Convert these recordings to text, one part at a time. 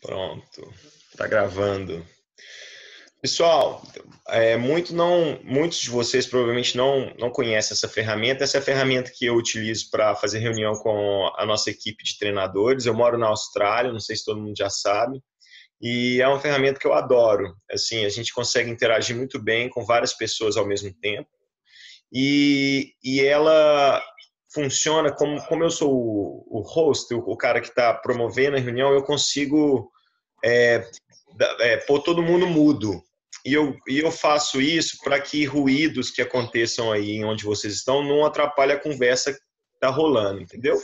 Pronto, tá gravando. Pessoal, muitos de vocês provavelmente não conhecem essa ferramenta. Essa é a ferramenta que eu utilizo para fazer reunião com a nossa equipe de treinadores. Eu moro na Austrália, não sei se todo mundo já sabe, e é uma ferramenta que eu adoro. Assim, a gente consegue interagir muito bem com várias pessoas ao mesmo tempo, e ela funciona como eu sou o host, o cara que está promovendo a reunião. Eu consigo pôr todo mundo mudo. E eu faço isso para que ruídos que aconteçam aí onde vocês estão não atrapalhem a conversa que está rolando, entendeu?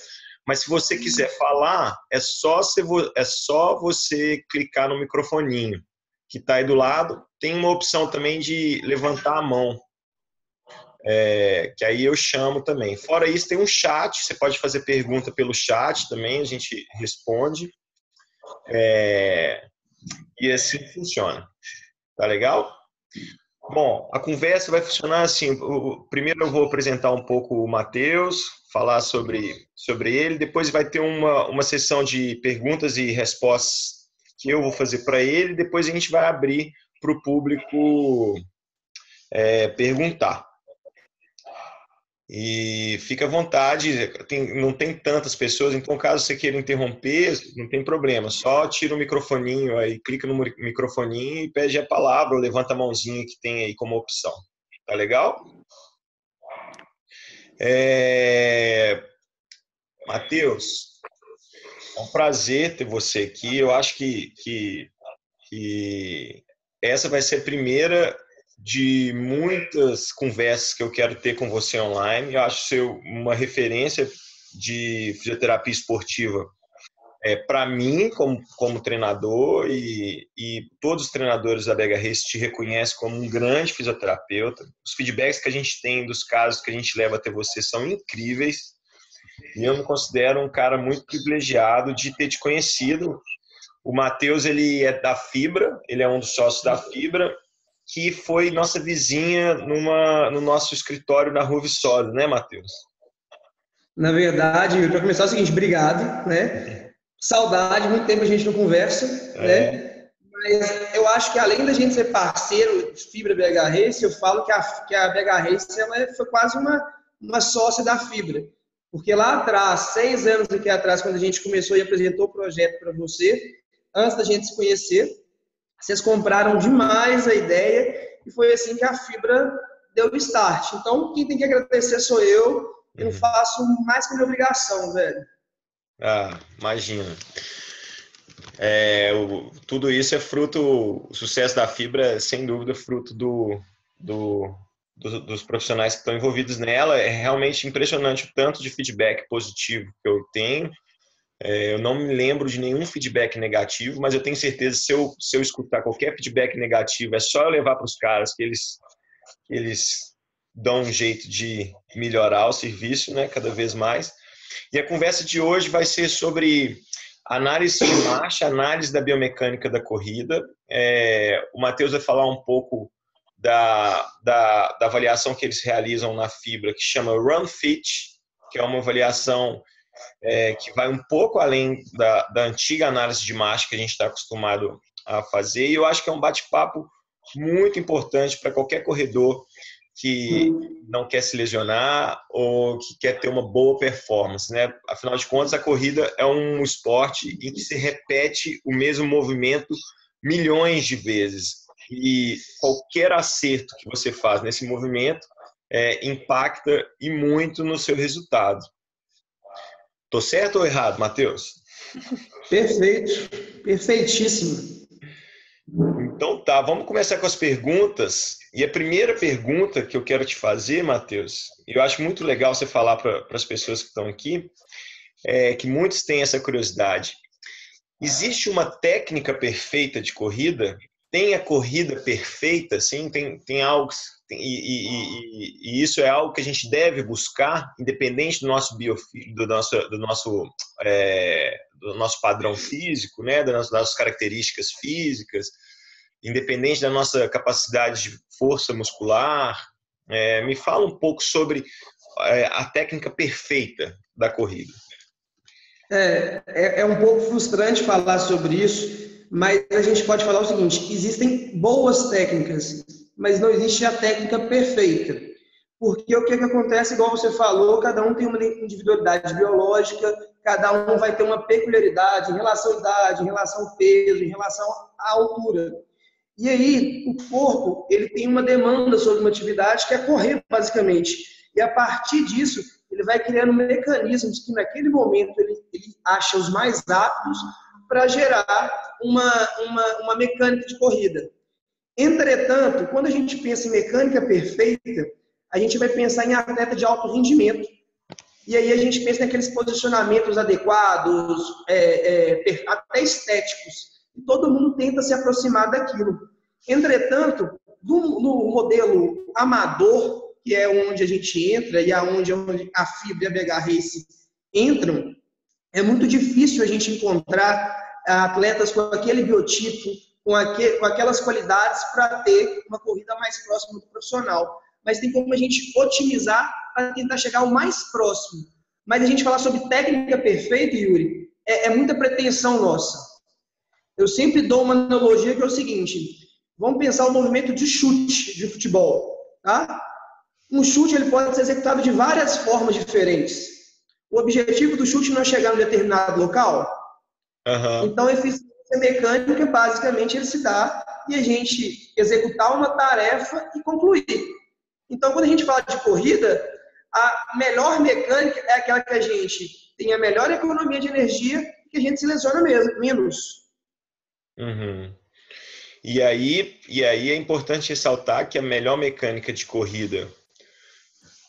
Mas se você quiser falar, é só você clicar no microfoninho que está aí do lado. Tem uma opção também de levantar a mão, que aí eu chamo também. Fora isso, tem um chat, você pode fazer pergunta pelo chat também, a gente responde. E assim funciona. Tá legal? Bom, a conversa vai funcionar assim. Primeiro eu vou apresentar um pouco o Matheus, falar sobre ele. Depois vai ter uma sessão de perguntas e respostas que eu vou fazer para ele. Depois a gente vai abrir para o público perguntar. E fica à vontade, não tem tantas pessoas, então caso você queira interromper, não tem problema, só tira o microfoninho aí, clica no microfoninho e pede a palavra, ou levanta a mãozinha que tem aí como opção. Tá legal? Matheus, é um prazer ter você aqui. Eu acho que essa vai ser a primeira de muitas conversas que eu quero ter com você online. Eu acho ser uma referência de fisioterapia esportiva para mim, como treinador, e todos os treinadores da BH Race te reconhecem como um grande fisioterapeuta. Os feedbacks que a gente tem dos casos que a gente leva até você são incríveis, e eu me considero um cara muito privilegiado de ter te conhecido. O Matheus, ele é da Fibra, ele é um dos sócios da Fibra, que foi nossa vizinha no nosso escritório na Rua Viçosa, né, Matheus? Na verdade, para começar é o seguinte, obrigado, né? Saudade, muito tempo a gente não conversa, né? Mas eu acho que além da gente ser parceiro de Fibra BH Race, eu falo que a BH Race foi quase uma sócia da Fibra. Porque lá atrás, 6 anos aqui atrás, quando a gente começou e apresentou o projeto para você, antes da gente se conhecer, vocês compraram demais a ideia e foi assim que a Fibra deu o start. Então, quem tem que agradecer sou eu. Eu faço mais que minha obrigação, velho. Ah, imagina. Tudo isso é fruto, o sucesso da Fibra é sem dúvida fruto dos profissionais que estão envolvidos nela. É realmente impressionante o tanto de feedback positivo que eu tenho. Eu não me lembro de nenhum feedback negativo, mas eu tenho certeza que se eu escutar qualquer feedback negativo, é só eu levar para os caras que eles dão um jeito de melhorar o serviço, né, cada vez mais. E a conversa de hoje vai ser sobre análise de marcha, análise da biomecânica da corrida. O Matheus vai falar um pouco da avaliação que eles realizam na Fibra, que chama Run Fit, que é uma avaliação que vai um pouco além da antiga análise de marcha que a gente está acostumado a fazer. E eu acho que é um bate-papo muito importante para qualquer corredor que não quer se lesionar ou que quer ter uma boa performance, né? Afinal de contas, a corrida é um esporte em que se repete o mesmo movimento milhões de vezes. E qualquer acerto que você faz nesse movimento impacta e muito no seu resultado. Tô certo ou errado, Matheus? Perfeito, perfeitíssimo. Então tá, vamos começar com as perguntas. E a primeira pergunta que eu quero te fazer, Matheus, eu acho muito legal você falar para as pessoas que estão aqui, que muitos têm essa curiosidade. Existe uma técnica perfeita de corrida? Tem a corrida perfeita, sim? Tem algo... E isso é algo que a gente deve buscar, independente do nosso do nosso padrão físico, né? Das nossas características físicas, independente da nossa capacidade de força muscular. Me fala um pouco sobre a técnica perfeita da corrida. É um pouco frustrante falar sobre isso, mas a gente pode falar o seguinte: existem boas técnicas, mas não existe a técnica perfeita. Porque o que acontece, igual você falou, cada um tem uma individualidade biológica, cada um vai ter uma peculiaridade em relação à idade, em relação ao peso, em relação à altura. E aí, o corpo, ele tem uma demanda sobre uma atividade que é correr, basicamente. E a partir disso, ele vai criando mecanismos que naquele momento ele acha os mais rápidos para gerar uma mecânica de corrida. Entretanto, quando a gente pensa em mecânica perfeita, a gente vai pensar em atleta de alto rendimento. E aí a gente pensa naqueles posicionamentos adequados, até estéticos. E todo mundo tenta se aproximar daquilo. Entretanto, no modelo amador, que é onde a gente entra e onde a FIBRA e a BH Race entram, é muito difícil a gente encontrar atletas com aquele biotipo, com aquelas qualidades para ter uma corrida mais próxima do profissional. Mas tem como a gente otimizar para tentar chegar ao mais próximo. Mas a gente falar sobre técnica perfeita, Yuri, é muita pretensão nossa. Eu sempre dou uma analogia que é o seguinte: vamos pensar o movimento de chute de futebol. Tá? Um chute ele pode ser executado de várias formas diferentes. O objetivo do chute não é chegar em um determinado local. Então, a eficiência mecânica, basicamente, ele se dá e a gente executar uma tarefa e concluir. Então, quando a gente fala de corrida, a melhor mecânica é aquela que a gente tem a melhor economia de energia e que a gente se lesiona menos. Uhum. E aí é importante ressaltar que a melhor mecânica de corrida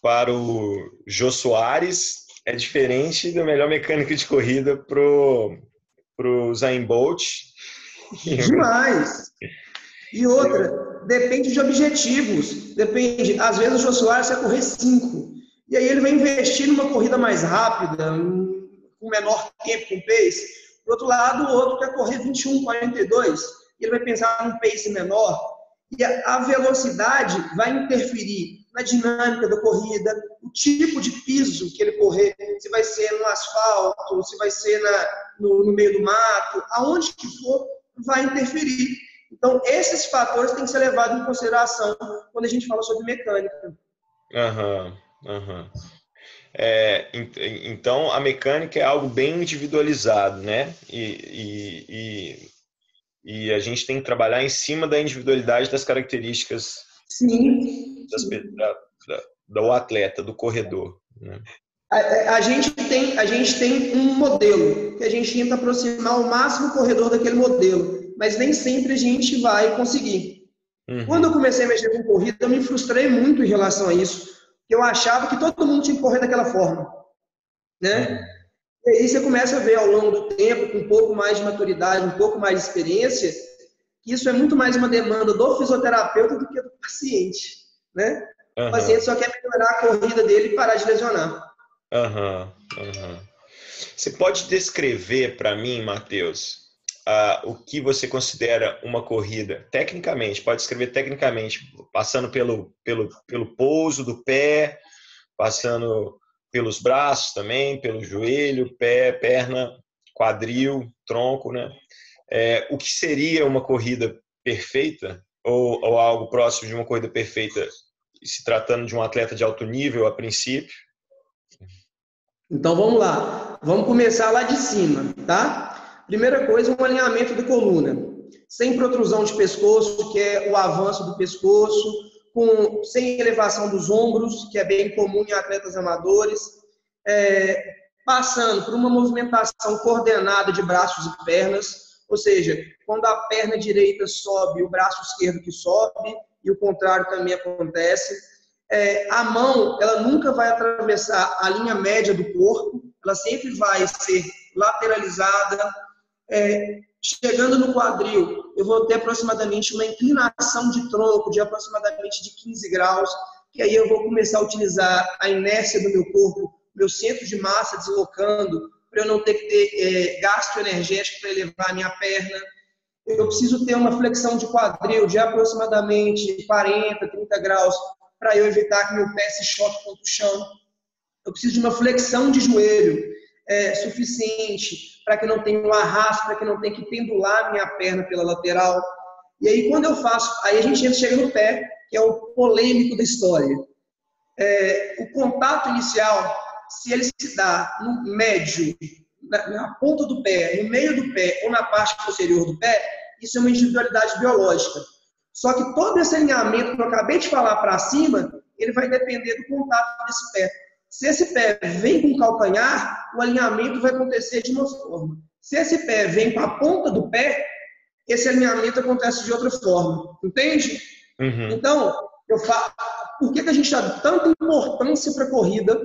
para o Jô Soares é diferente da melhor mecânica de corrida para o Usain Bolt. Demais! E outra, depende de objetivos. Depende, às vezes o Jô Soares vai correr 5. E aí ele vai investir numa corrida mais rápida, com menor tempo, com pace. Do outro lado, o outro quer correr 21, 42. E ele vai pensar num pace menor. E a velocidade vai interferir na dinâmica da corrida, o tipo de piso que ele correr, se vai ser no asfalto, se vai ser no meio do mato, aonde que for, vai interferir. Então, esses fatores têm que ser levados em consideração quando a gente fala sobre mecânica. Então, a mecânica é algo bem individualizado, né? E a gente tem que trabalhar em cima da individualidade das características do atleta, do corredor. Né? A gente tem um modelo que a gente tenta aproximar o máximo o corredor daquele modelo, mas nem sempre a gente vai conseguir. Quando eu comecei a mexer com corrida, eu me frustrei muito em relação a isso, porque eu achava que todo mundo tinha que correr daquela forma. Né? E aí você começa a ver ao longo do tempo, com um pouco mais de maturidade, um pouco mais de experiência, que isso é muito mais uma demanda do fisioterapeuta do que do paciente. Né? O paciente só quer melhorar a corrida dele e parar de lesionar. Você pode descrever para mim, Matheus, o que você considera uma corrida tecnicamente? Pode descrever tecnicamente, passando pelo pouso do pé, passando pelos braços também, pelo joelho, pé, perna, quadril, tronco, né? O que seria uma corrida perfeita ou algo próximo de uma corrida perfeita, se tratando de um atleta de alto nível a princípio? Então vamos lá, vamos começar lá de cima, tá? Primeira coisa, um alinhamento da coluna, sem protrusão de pescoço, que é o avanço do pescoço, sem elevação dos ombros, que é bem comum em atletas amadores, passando por uma movimentação coordenada de braços e pernas, ou seja, quando a perna direita sobe, o braço esquerdo que sobe, e o contrário também acontece. A mão, ela nunca vai atravessar a linha média do corpo, ela sempre vai ser lateralizada. Chegando no quadril, eu vou ter aproximadamente uma inclinação de tronco de aproximadamente de 15 graus, que aí eu vou começar a utilizar a inércia do meu corpo, meu centro de massa deslocando, para eu não ter que ter gasto energético para elevar a minha perna. Eu preciso ter uma flexão de quadril de aproximadamente 40, 30 graus, para eu evitar que meu pé se choque contra o chão. Eu preciso de uma flexão de joelho, suficiente, para que não tenha um arrasto, para que não tenha que pendular a minha perna pela lateral. E aí, quando eu faço, aí a gente chega no pé, que é o polêmico da história. O contato inicial, se ele se dá no médio, na ponta do pé, no meio do pé ou na parte posterior do pé, isso é uma individualidade biológica. Só que todo esse alinhamento que eu acabei de falar para cima, ele vai depender do contato desse pé. Se esse pé vem com o calcanhar, o alinhamento vai acontecer de uma forma. Se esse pé vem com a ponta do pé, esse alinhamento acontece de outra forma. Entende? Uhum. Então, por que a gente dá tanta importância para a corrida,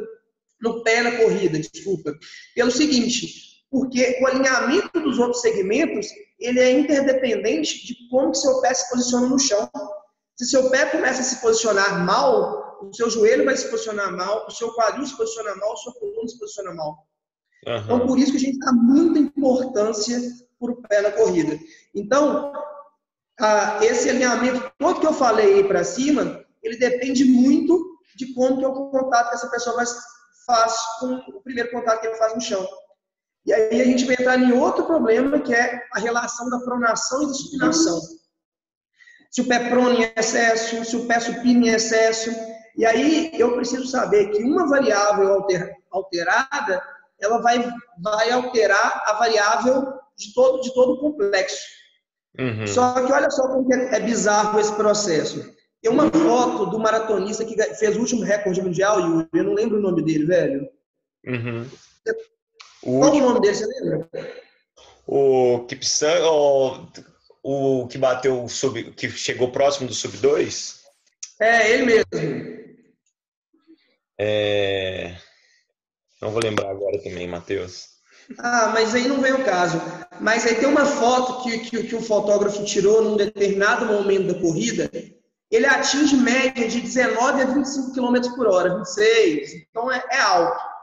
no pé na corrida, desculpa? Pelo seguinte, porque o alinhamento dos outros segmentos, ele é interdependente de como que seu pé se posiciona no chão. Se seu pé começa a se posicionar mal, o seu joelho vai se posicionar mal, o seu quadril se posiciona mal, a sua coluna se posiciona mal. Uhum. Então, por isso que a gente dá muita importância para o pé na corrida. Então, esse alinhamento todo que eu falei aí para cima, ele depende muito de como que é o contato que essa pessoa faz com o primeiro contato que ele faz no chão. E aí a gente vai entrar em outro problema, que é a relação da pronação e da supinação. Se o pé prona em excesso, se o pé supina em excesso. E aí eu preciso saber que uma variável alterada, ela vai alterar a variável de todo o complexo. Uhum. Só que olha só como é bizarro esse processo. Tem uma foto do maratonista que fez o último recorde mundial, Yuri, eu não lembro o nome dele, velho. Uhum. Qual o nome dele, você lembra? O Kipsang, o que bateu, que chegou próximo do sub-2? Ele mesmo. Não vou lembrar agora também, Matheus. Mas aí não vem o caso. Mas aí tem uma foto que o fotógrafo tirou num determinado momento da corrida. Ele atinge média de 19 a 25 km por hora, 26. Então é alto.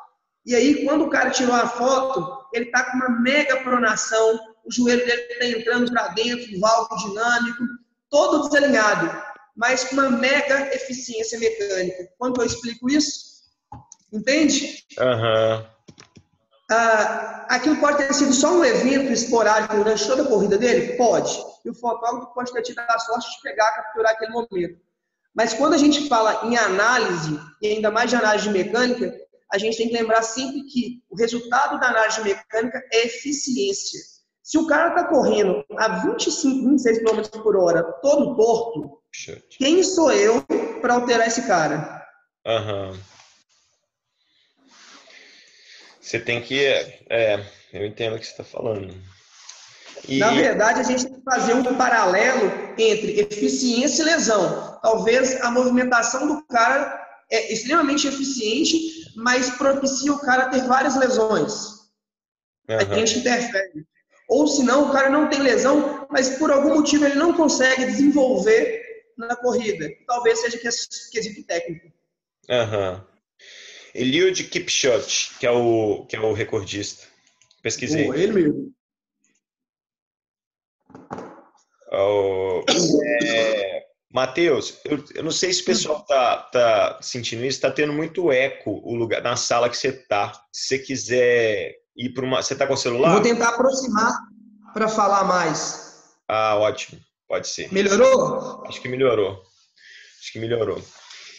E aí, quando o cara tirou a foto, ele está com uma mega pronação, o joelho dele está entrando para dentro, o válvulo dinâmico, todo desalinhado, mas com uma mega eficiência mecânica. Quando eu explico isso? Entende? Aham. Aquilo pode ter sido só um evento esporádico durante toda a corrida dele? Pode. E o fotógrafo pode ter tido a sorte de capturar aquele momento. Mas quando a gente fala em análise, e ainda mais de análise mecânica, a gente tem que lembrar sempre que o resultado da análise mecânica é eficiência. Se o cara está correndo a 25, 26 km por hora, todo torto, quem sou eu para alterar esse cara? Aham. Você tem que... eu entendo o que você está falando. Na verdade, a gente tem que fazer um paralelo entre eficiência e lesão. Talvez a movimentação do cara é extremamente eficiente, mas propicia o cara ter várias lesões. A gente interfere. Ou senão, o cara não tem lesão, mas por algum motivo ele não consegue desenvolver na corrida. Talvez seja quesito técnico. Eliud Kipchoge, que é o recordista. Pesquisei. Ele mesmo. Matheus, eu não sei se o pessoal tá sentindo isso, está tendo muito eco o lugar na sala que você está. Se você quiser ir para uma... Você está com o celular? Eu vou tentar aproximar para falar mais. Ótimo. Pode ser. Melhorou? Acho que melhorou.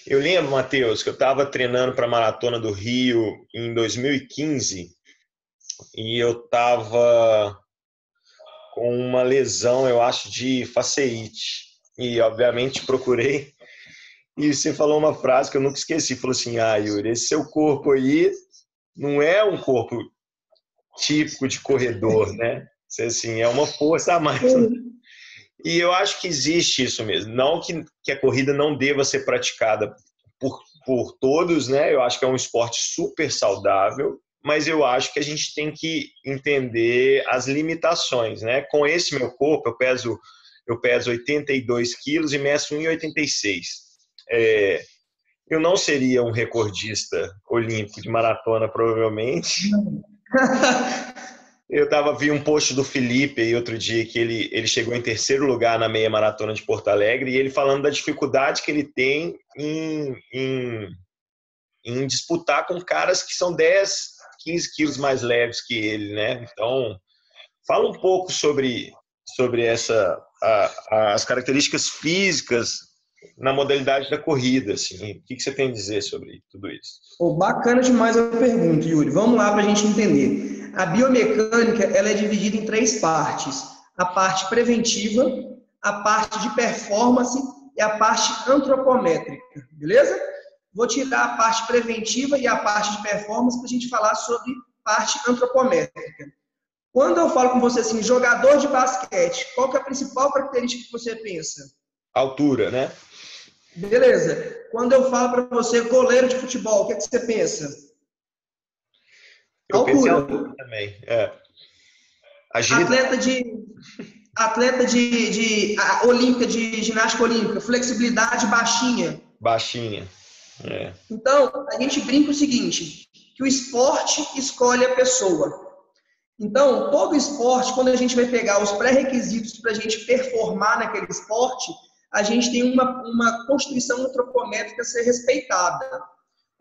Eu lembro, Matheus, que eu estava treinando para a Maratona do Rio em 2015 e eu estava com uma lesão, eu acho, de fasciite. E, obviamente, procurei. E você falou uma frase que eu nunca esqueci. Falou assim, Yuri, esse seu corpo aí não é um corpo típico de corredor, né? Assim, é uma força a mais. E eu acho que existe isso mesmo. Não que a corrida não deva ser praticada por todos, né? Eu acho que é um esporte super saudável, mas eu acho que a gente tem que entender as limitações, né? Com esse meu corpo, eu peso 82 quilos e meço 1,86. Eu não seria um recordista olímpico de maratona, provavelmente. Eu vi um post do Felipe aí outro dia que ele chegou em terceiro lugar na meia maratona de Porto Alegre e ele falando da dificuldade que ele tem em disputar com caras que são 10 15 quilos mais leves que ele, né? Então, fala um pouco sobre as características físicas na modalidade da corrida, assim. O que você tem a dizer sobre tudo isso? Oh, bacana demais a pergunta, Yuri. Vamos lá para a gente entender. A biomecânica ela é dividida em três partes: a parte preventiva, a parte de performance e a parte antropométrica, beleza? Vou tirar a parte preventiva e a parte de performance para a gente falar sobre parte antropométrica. Quando eu falo com você assim, jogador de basquete, qual que é a principal característica que você pensa? Altura, né? Beleza. Quando eu falo para você goleiro de futebol, o que, é que você pensa? Eu penso em Altura. altura também. Atleta Agilidade. olímpica, de ginástica olímpica, flexibilidade baixinha. Baixinha. Então, a gente brinca o seguinte, que o esporte escolhe a pessoa. Então, todo esporte, quando a gente vai pegar os pré-requisitos para a gente performar naquele esporte, a gente tem uma constituição antropométrica a ser respeitada.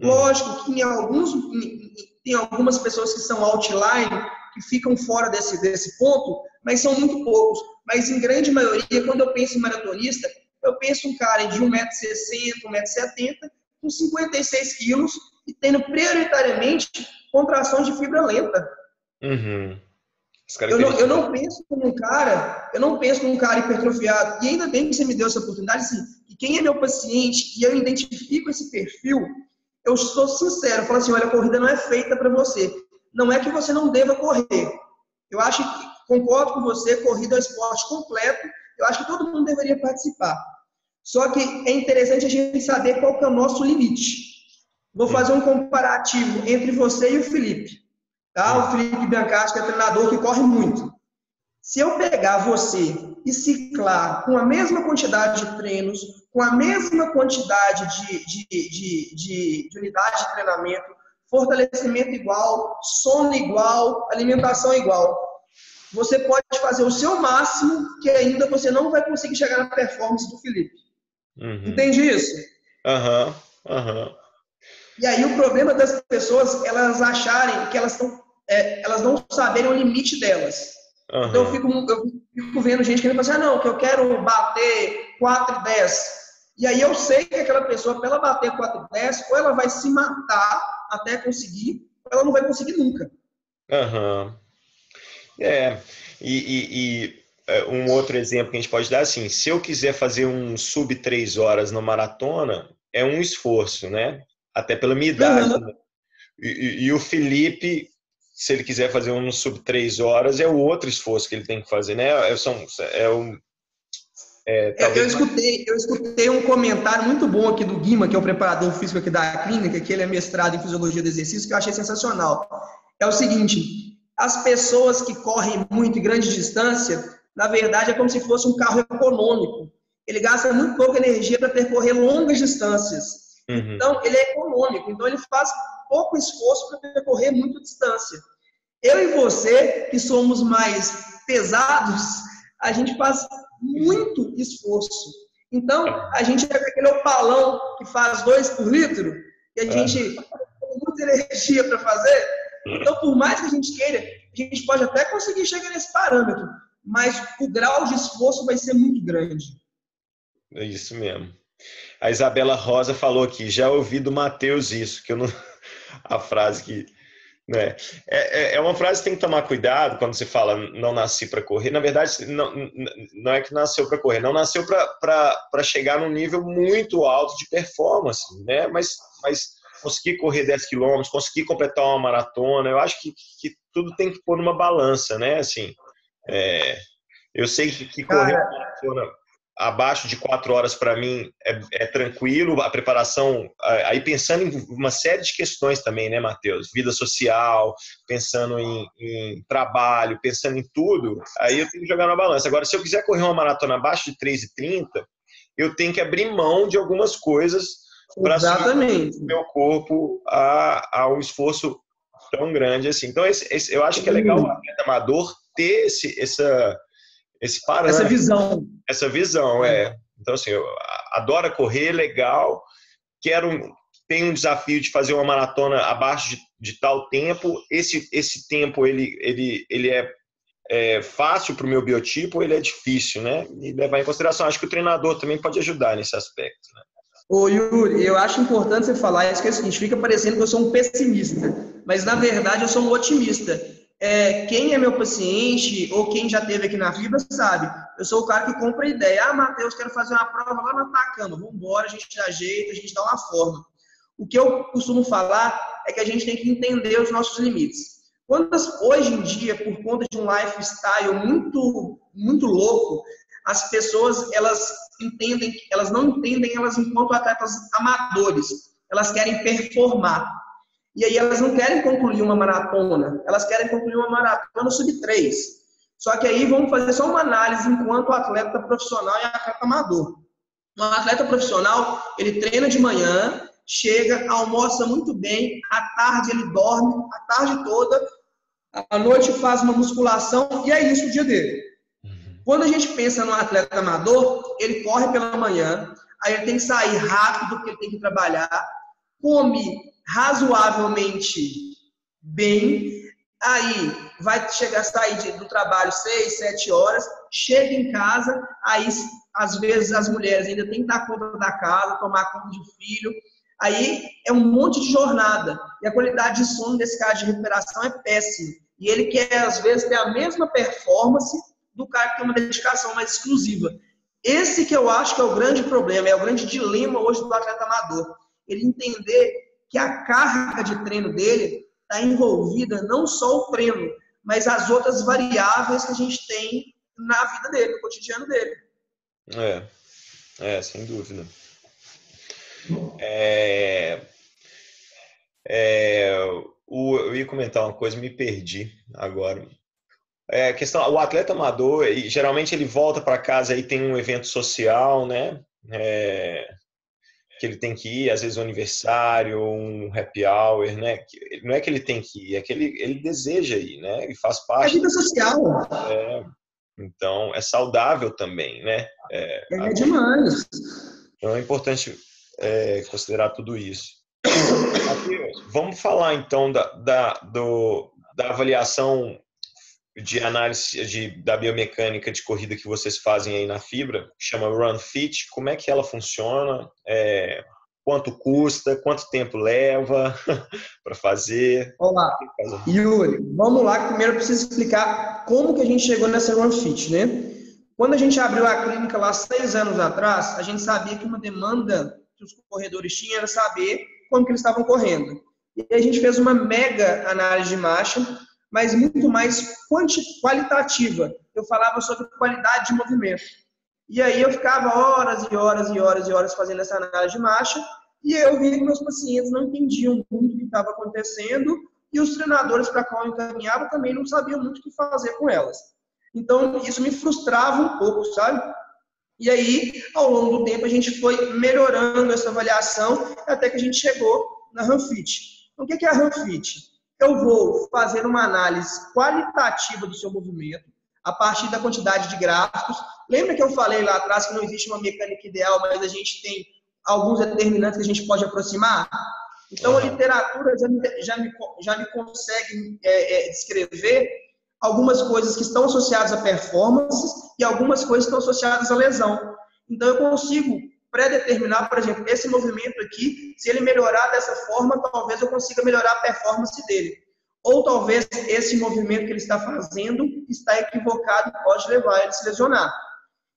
Lógico que tem algumas pessoas que são outline, que ficam fora desse ponto, mas são muito poucos. Mas, em grande maioria, quando eu penso em maratonista, eu penso um cara de 1,60 m, 1,70 m, com 56 quilos, e tendo prioritariamente contrações de fibra lenta. Uhum. Eu não penso num cara hipertrofiado. E ainda bem que você me deu essa oportunidade, assim, que quem é meu paciente e eu identifico esse perfil, eu sou sincero, eu falo assim, olha, a corrida não é feita para você. Não é que você não deva correr. Eu acho que, concordo com você, corrida é um esporte completo, eu acho que todo mundo deveria participar. Só que é interessante a gente saber qual que é o nosso limite. Vou fazer um comparativo entre você e o Felipe. Tá? O Felipe Biancati, que é treinador que corre muito. Se eu pegar você e ciclar com a mesma quantidade de treinos, com a mesma quantidade de unidade de treinamento, fortalecimento igual, sono igual, alimentação igual, você pode fazer o seu máximo que ainda você não vai conseguir chegar na performance do Felipe. Entende isso? E aí o problema das pessoas, elas acharem que elas não saberem o limite delas. Então eu fico vendo gente que fala assim, não, que eu quero bater 4,10. E aí eu sei que aquela pessoa, para ela bater 4,10, ou ela vai se matar até conseguir, ou ela não vai conseguir nunca. Um outro exemplo que a gente pode dar, assim, se eu quiser fazer um sub 3 horas na maratona, é um esforço, né? Até pela minha idade. E o Felipe, se ele quiser fazer um sub 3 horas, é o outro esforço que ele tem que fazer, né? Eu escutei um comentário muito bom aqui do Guima, que é o preparador físico aqui da clínica, que ele é mestrado em fisiologia do exercício, que eu achei sensacional. É o seguinte, as pessoas que correm muito em grande distância, na verdade é como se fosse um carro econômico. Ele gasta muito pouca energia para percorrer longas distâncias. Então, ele é econômico. Então, ele faz pouco esforço para percorrer muita distância. Eu e você, que somos mais pesados, a gente faz muito esforço. Então, a gente é aquele opalão que faz 2 por litro, e a gente tem muita energia para fazer. Então, por mais que a gente queira, a gente pode até conseguir chegar nesse parâmetro, mas o grau de esforço vai ser muito grande. É isso mesmo. A Isabela Rosa falou aqui, já ouvi do Matheus isso, que eu não... a frase que... Né? É uma frase que tem que tomar cuidado quando você fala não nasci para correr. Na verdade, não é que nasceu para correr, não nasceu para chegar num nível muito alto de performance, né? Mas conseguir correr 10 quilômetros, conseguir completar uma maratona, eu acho que tudo tem que pôr numa balança, né? Assim, eu sei que correr uma maratona abaixo de 4 horas para mim é tranquilo, a preparação, aí pensando em uma série de questões também, né, Matheus? Vida social, pensando em trabalho, pensando em tudo, aí eu tenho que jogar na balança. Agora, se eu quiser correr uma maratona abaixo de 3,30, eu tenho que abrir mão de algumas coisas para submeter o meu corpo a um esforço tão grande assim. Então, eu acho que é legal o atleta amador ter esse parâmetro. Essa visão, Então, assim, eu adoro correr, legal, quero tenho um desafio de fazer uma maratona abaixo de tal tempo, esse tempo ele é fácil para o meu biotipo ou ele é difícil, né? E levar em consideração, acho que o treinador também pode ajudar nesse aspecto, né? Ô Yuri, eu acho importante você falar isso, que é o seguinte, fica parecendo que eu sou um pessimista, mas na verdade eu sou um otimista. Quem é meu paciente ou quem já esteve aqui na Fibra sabe, eu sou o cara que compra a ideia. Ah, Matheus, quero fazer uma prova lá no Atacama, vamos embora, a gente dá jeito, a gente dá uma forma. O que eu costumo falar é que a gente tem que entender os nossos limites. Hoje em dia, por conta de um lifestyle muito louco, as pessoas elas não entendem elas enquanto atletas amadores. Elas querem performar. E aí elas não querem concluir uma maratona, elas querem concluir uma maratona sub-3. Só que aí vamos fazer só uma análise enquanto atleta profissional e atleta amador. Um atleta profissional, ele treina de manhã, chega, almoça muito bem, à tarde ele dorme, a tarde toda, à noite faz uma musculação e é isso o dia dele. Quando a gente pensa no atleta amador, ele corre pela manhã, aí ele tem que sair rápido porque ele tem que trabalhar, come razoavelmente bem, aí vai sair do trabalho 6, 7 horas, chega em casa, aí às vezes as mulheres ainda têm que dar conta da casa, tomar conta de filho, aí é um monte de jornada, e a qualidade de sono desse cara de recuperação é péssima, e ele quer às vezes ter a mesma performance do cara que tem uma dedicação mais exclusiva. Esse que eu acho que é o grande problema, é o grande dilema hoje do atleta amador, ele entender que a carga de treino dele está envolvida não só o treino, mas as outras variáveis que a gente tem na vida dele, no cotidiano dele. Sem dúvida. Eu ia comentar uma coisa, me perdi agora. O atleta amador, geralmente ele volta para casa e tem um evento social, né? Que ele tem que ir, às vezes um aniversário, um happy hour, né? Não é que ele tem que ir, é que ele deseja ir, né? Ele faz parte. É vida social. Então, é saudável também, né? É demais. Então, é importante considerar tudo isso. Vamos falar, então, da avaliação de análise da biomecânica de corrida que vocês fazem aí na Fibra, que chama Run Fit. Como é que ela funciona? Quanto custa? Quanto tempo leva para fazer? Olá, Yuri, vamos lá. Primeiro eu preciso explicar como que a gente chegou nessa Run Fit, né? Quando a gente abriu a clínica lá 6 anos atrás, a gente sabia que uma demanda que os corredores tinham era saber como que eles estavam correndo. E a gente fez uma mega análise de marcha, mas muito mais qualitativa. Eu falava sobre qualidade de movimento. E aí eu ficava horas e horas e horas e horas fazendo essa análise de marcha, e eu via que meus pacientes não entendiam muito o que estava acontecendo, e os treinadores para qual eu encaminhava também não sabiam muito o que fazer com elas. Então, isso me frustrava um pouco, sabe? E aí, ao longo do tempo, a gente foi melhorando essa avaliação, até que a gente chegou na RunFit. Então, o que é a RunFit? Eu vou fazer uma análise qualitativa do seu movimento, a partir da quantidade de gráficos. Lembra que eu falei lá atrás que não existe uma mecânica ideal, mas a gente tem alguns determinantes que a gente pode aproximar? Então, a literatura já me consegue descrever algumas coisas que estão associadas a performances e algumas coisas que estão associadas à lesão. Então, eu consigo pré-determinar, por exemplo, esse movimento aqui, se ele melhorar dessa forma, talvez eu consiga melhorar a performance dele. Ou talvez esse movimento que ele está fazendo está equivocado e pode levar ele a se lesionar.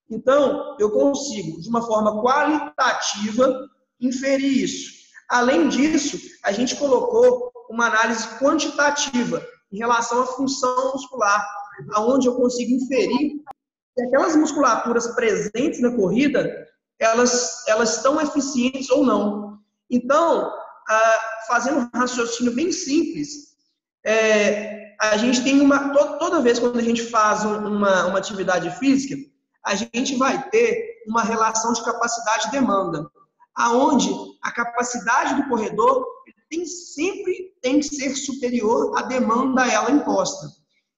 Então, eu consigo, de uma forma qualitativa, inferir isso. Além disso, a gente colocou uma análise quantitativa em relação à função muscular, onde eu consigo inferir que aquelas musculaturas presentes na corrida, elas estão eficientes ou não. Então, fazendo um raciocínio bem simples, a gente tem toda vez quando a gente faz uma atividade física, a gente vai ter uma relação de capacidade e demanda, aonde a capacidade do corredor sempre tem que ser superior à demanda a ela imposta.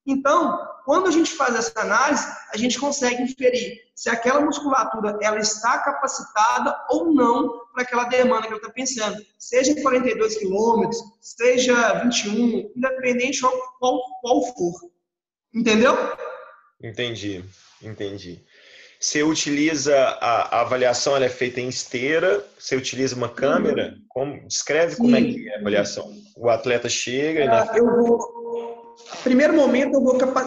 Então, quando a gente faz essa análise, a gente consegue inferir se aquela musculatura ela está capacitada ou não para aquela demanda que ela está pensando. Seja 42 quilômetros, seja 21, independente de qual for. Entendeu? Entendi. Você utiliza a avaliação, ela é feita em esteira, você utiliza uma câmera? Descreve como é que é a avaliação. O atleta chega Primeiro momento,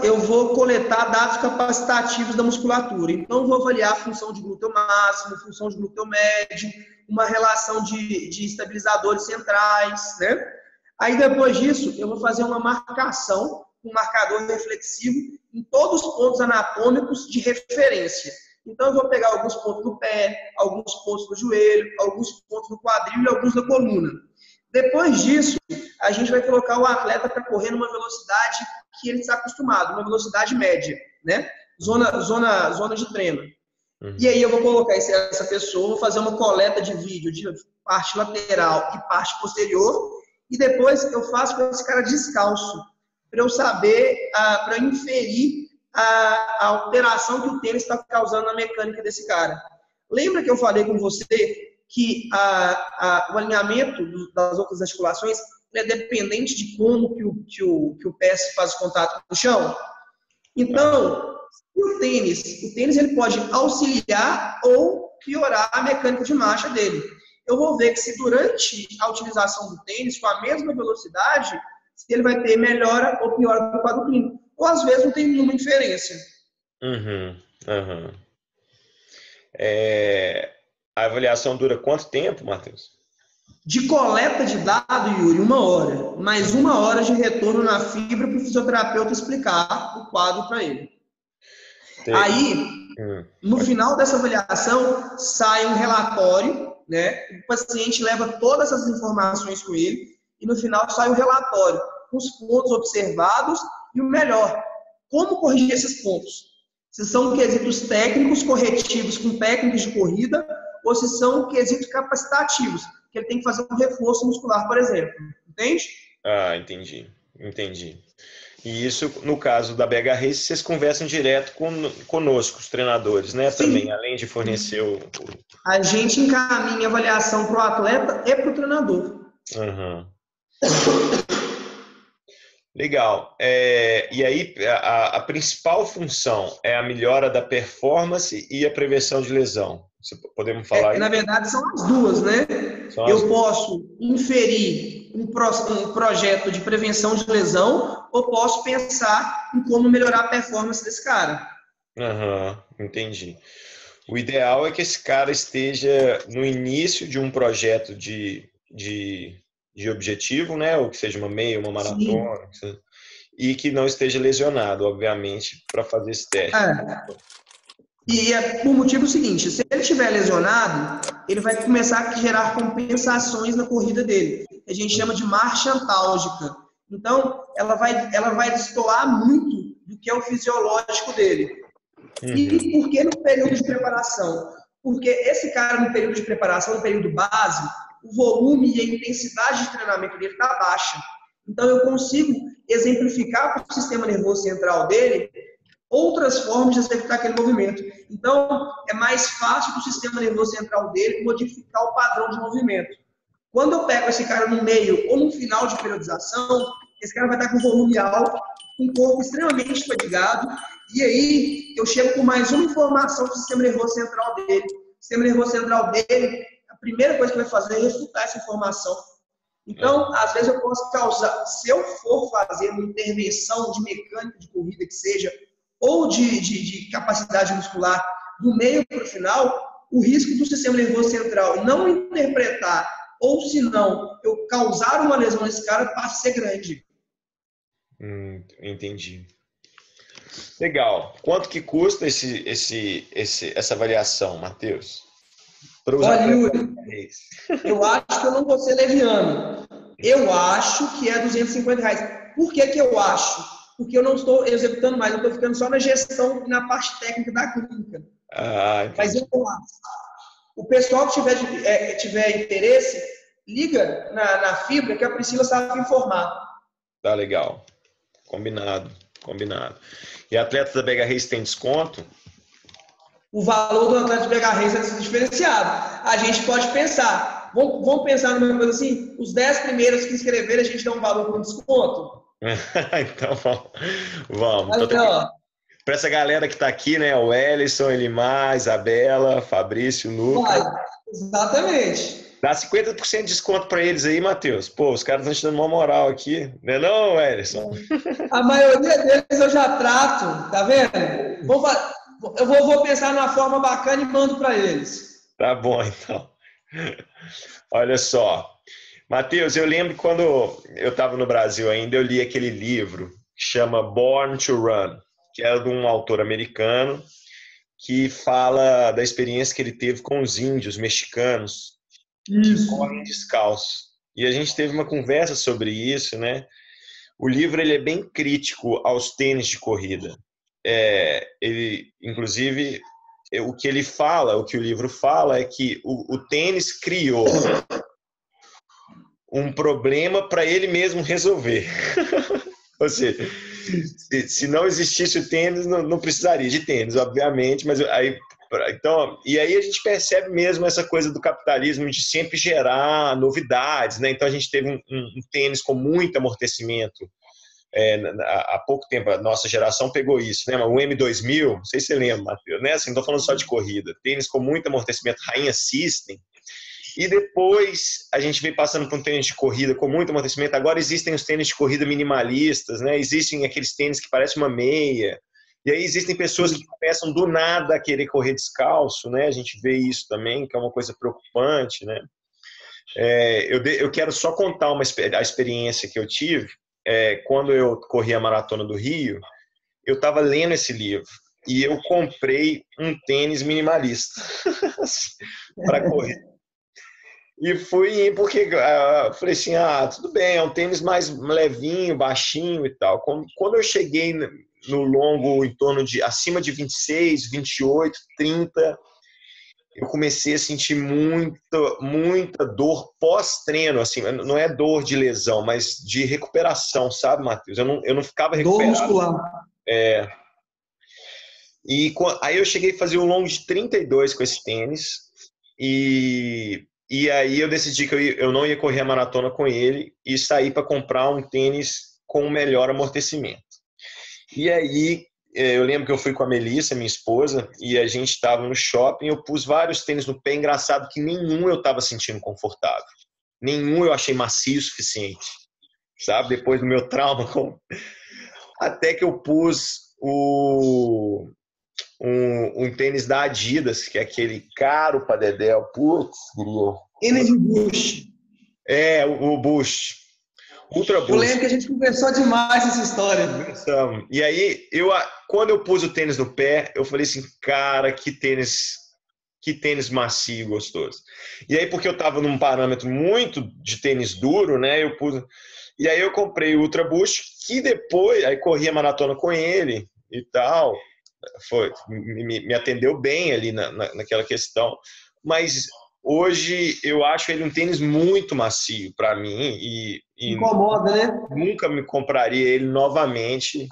eu vou coletar dados capacitativos da musculatura. Então, eu vou avaliar a função de glúteo máximo, função de glúteo médio, uma relação de estabilizadores centrais, né? Aí, depois disso, eu vou fazer uma marcação, um marcador reflexivo em todos os pontos anatômicos de referência. Então, eu vou pegar alguns pontos no pé, alguns pontos no joelho, alguns pontos no quadril e alguns na coluna. Depois disso, a gente vai colocar o atleta para correr numa velocidade que ele está acostumado, uma velocidade média, né? Zona de treino. E aí eu vou colocar essa pessoa, vou fazer uma coleta de vídeo de parte lateral e parte posterior, e depois eu faço com esse cara descalço, para eu saber, para inferir a alteração que o tênis está causando na mecânica desse cara. Lembra que eu falei com você que o alinhamento das outras articulações é dependente de como que o pé faz o contato com o chão? Então, o tênis ele pode auxiliar ou piorar a mecânica de marcha dele. Eu vou ver que se durante a utilização do tênis, com a mesma velocidade, se ele vai ter melhora ou piora do quadro clínico. Ou às vezes não tem nenhuma inferência. A avaliação dura quanto tempo, Matheus? De coleta de dado, Yuri, 1 hora. Mais 1 hora de retorno na fibra para o fisioterapeuta explicar o quadro para ele. Aí, no final dessa avaliação, sai um relatório, né? O paciente leva todas essas informações com ele e no final sai o relatório com os pontos observados e o melhor, como corrigir esses pontos. Se são quesitos técnicos corretivos com técnicas de corrida ou se são quesitos capacitativos, que ele tem que fazer um reforço muscular, por exemplo. Entende? Entendi. E isso, no caso da BH Race, vocês conversam direto conosco, os treinadores, né? Sim. Também, além de fornecer A gente encaminha a avaliação para o atleta e para o treinador. Legal. E aí, a principal função é a melhora da performance e a prevenção de lesão. Podemos falar isso? Na verdade, são as duas, né? Eu posso inferir um projeto de prevenção de lesão ou posso pensar em como melhorar a performance desse cara. Entendi. O ideal é que esse cara esteja no início de um projeto de objetivo, né? Ou que seja uma meia, uma maratona, e que não esteja lesionado, obviamente, para fazer esse teste. E é por motivo seguinte, se ele estiver lesionado, ele vai começar a gerar compensações na corrida dele. A gente chama de marcha antálgica. Então, ela vai destoar muito do que é o fisiológico dele. E por que no período de preparação? Porque esse cara, no período de preparação, no período base, o volume e a intensidade de treinamento dele está baixa. Então, eu consigo exemplificar para o sistema nervoso central dele outras formas de executar aquele movimento. Então, é mais fácil para o sistema nervoso central dele modificar o padrão de movimento. Quando eu pego esse cara no meio ou no final de periodização, esse cara vai estar com volume alto, com o corpo extremamente fadigado, e aí eu chego com mais uma informação para o sistema nervoso central dele. O sistema nervoso central dele, a primeira coisa que vai fazer é refutar essa informação. Então, às vezes eu posso causar, se eu for fazer uma intervenção de mecânica de corrida que seja, ou de capacidade muscular do meio para o final, o risco do sistema nervoso central não interpretar, ou se não, eu causar uma lesão nesse cara, passa a ser grande. Entendi. Legal. Quanto que custa essa avaliação, Matheus? Olha, Yuri, eu acho que eu não vou ser leviano. Eu acho que é R$250. Por que eu acho? Porque eu não estou executando mais, eu estou ficando só na gestão e na parte técnica da clínica. Mas eu acho. O pessoal que tiver interesse, liga na fibra que a Priscila sabe informar. Tá legal. Combinado. E atletas da BH Race tem desconto? O valor do atleta de BH Race é diferenciado. A gente pode pensar, vamos pensar numa coisa assim, os 10 primeiros que inscreverem, a gente dá um valor com desconto? Então, vamos. Mas, ó, Para essa galera que está aqui, né? O Ellison, Elimar, Isabela, Fabrício, Lucas. Exatamente. Dá 50% de desconto para eles aí, Matheus. Pô, os caras estão te dando uma moral aqui. Não é não, Ellison? A maioria deles eu já trato, tá vendo? Eu vou pensar numa forma bacana e mando para eles. Tá bom, então. Olha só. Matheus, eu lembro quando eu estava no Brasil ainda, eu li aquele livro que chama Born to Run, que é de um autor americano que fala da experiência que ele teve com os índios mexicanos que correm descalços. E a gente teve uma conversa sobre isso, né? O livro ele é bem crítico aos tênis de corrida. Ele, inclusive, o que ele fala, o que o livro fala é que o tênis criou um problema para ele mesmo resolver. Ou seja, se não existisse o tênis, não precisaria de tênis, obviamente, mas aí, então, e aí a gente percebe mesmo essa coisa do capitalismo de sempre gerar novidades, né? Então a gente teve um tênis com muito amortecimento. Há pouco tempo a nossa geração pegou isso, né? O M2000, não sei se você lembra, Matheus, né? Assim, não estou falando só de corrida, tênis com muito amortecimento, Rainha System. E depois a gente vem passando por um tênis de corrida com muito amortecimento. Agora existem os tênis de corrida minimalistas, né? Existem aqueles tênis que parecem uma meia. E aí existem pessoas que começam do nada a querer correr descalço, né? A gente vê isso também, que é uma coisa preocupante, né? Eu quero só contar a experiência que eu tive. Quando eu corri a Maratona do Rio, eu estava lendo esse livro e eu comprei um tênis minimalista para correr. E fui, porque falei assim, tudo bem, é um tênis mais levinho, baixinho e tal. Quando eu cheguei no longo em torno de acima de 26, 28, 30, eu comecei a sentir muita dor pós-treino, assim, não é dor de lesão, mas de recuperação, sabe, Matheus? Eu não ficava recuperado. Dor muscular. E aí eu cheguei a fazer um longo de 32 com esse tênis, e aí eu decidi que eu não ia correr a maratona com ele e saí para comprar um tênis com melhor amortecimento. E aí eu lembro que eu fui com a Melissa, minha esposa, e a gente estava no shopping, eu pus vários tênis no pé, engraçado que nenhum eu estava sentindo confortável. Nenhum eu achei macio o suficiente, sabe? Depois do meu trauma. Até que eu pus um tênis da Adidas, que é aquele caro para dedéu. Putz, Energy Boost. O Boost. Ultra Boost. Eu lembro que a gente conversou demais essa história. E aí, quando eu pus o tênis no pé, eu falei assim, cara, que tênis macio e gostoso. E aí, porque eu tava num parâmetro muito de tênis duro, né, e aí eu comprei o Ultra Boost, que depois, aí corri a maratona com ele e tal, me atendeu bem ali naquela questão, mas hoje eu acho ele um tênis muito macio para mim e incomoda, né? Nunca me compraria ele novamente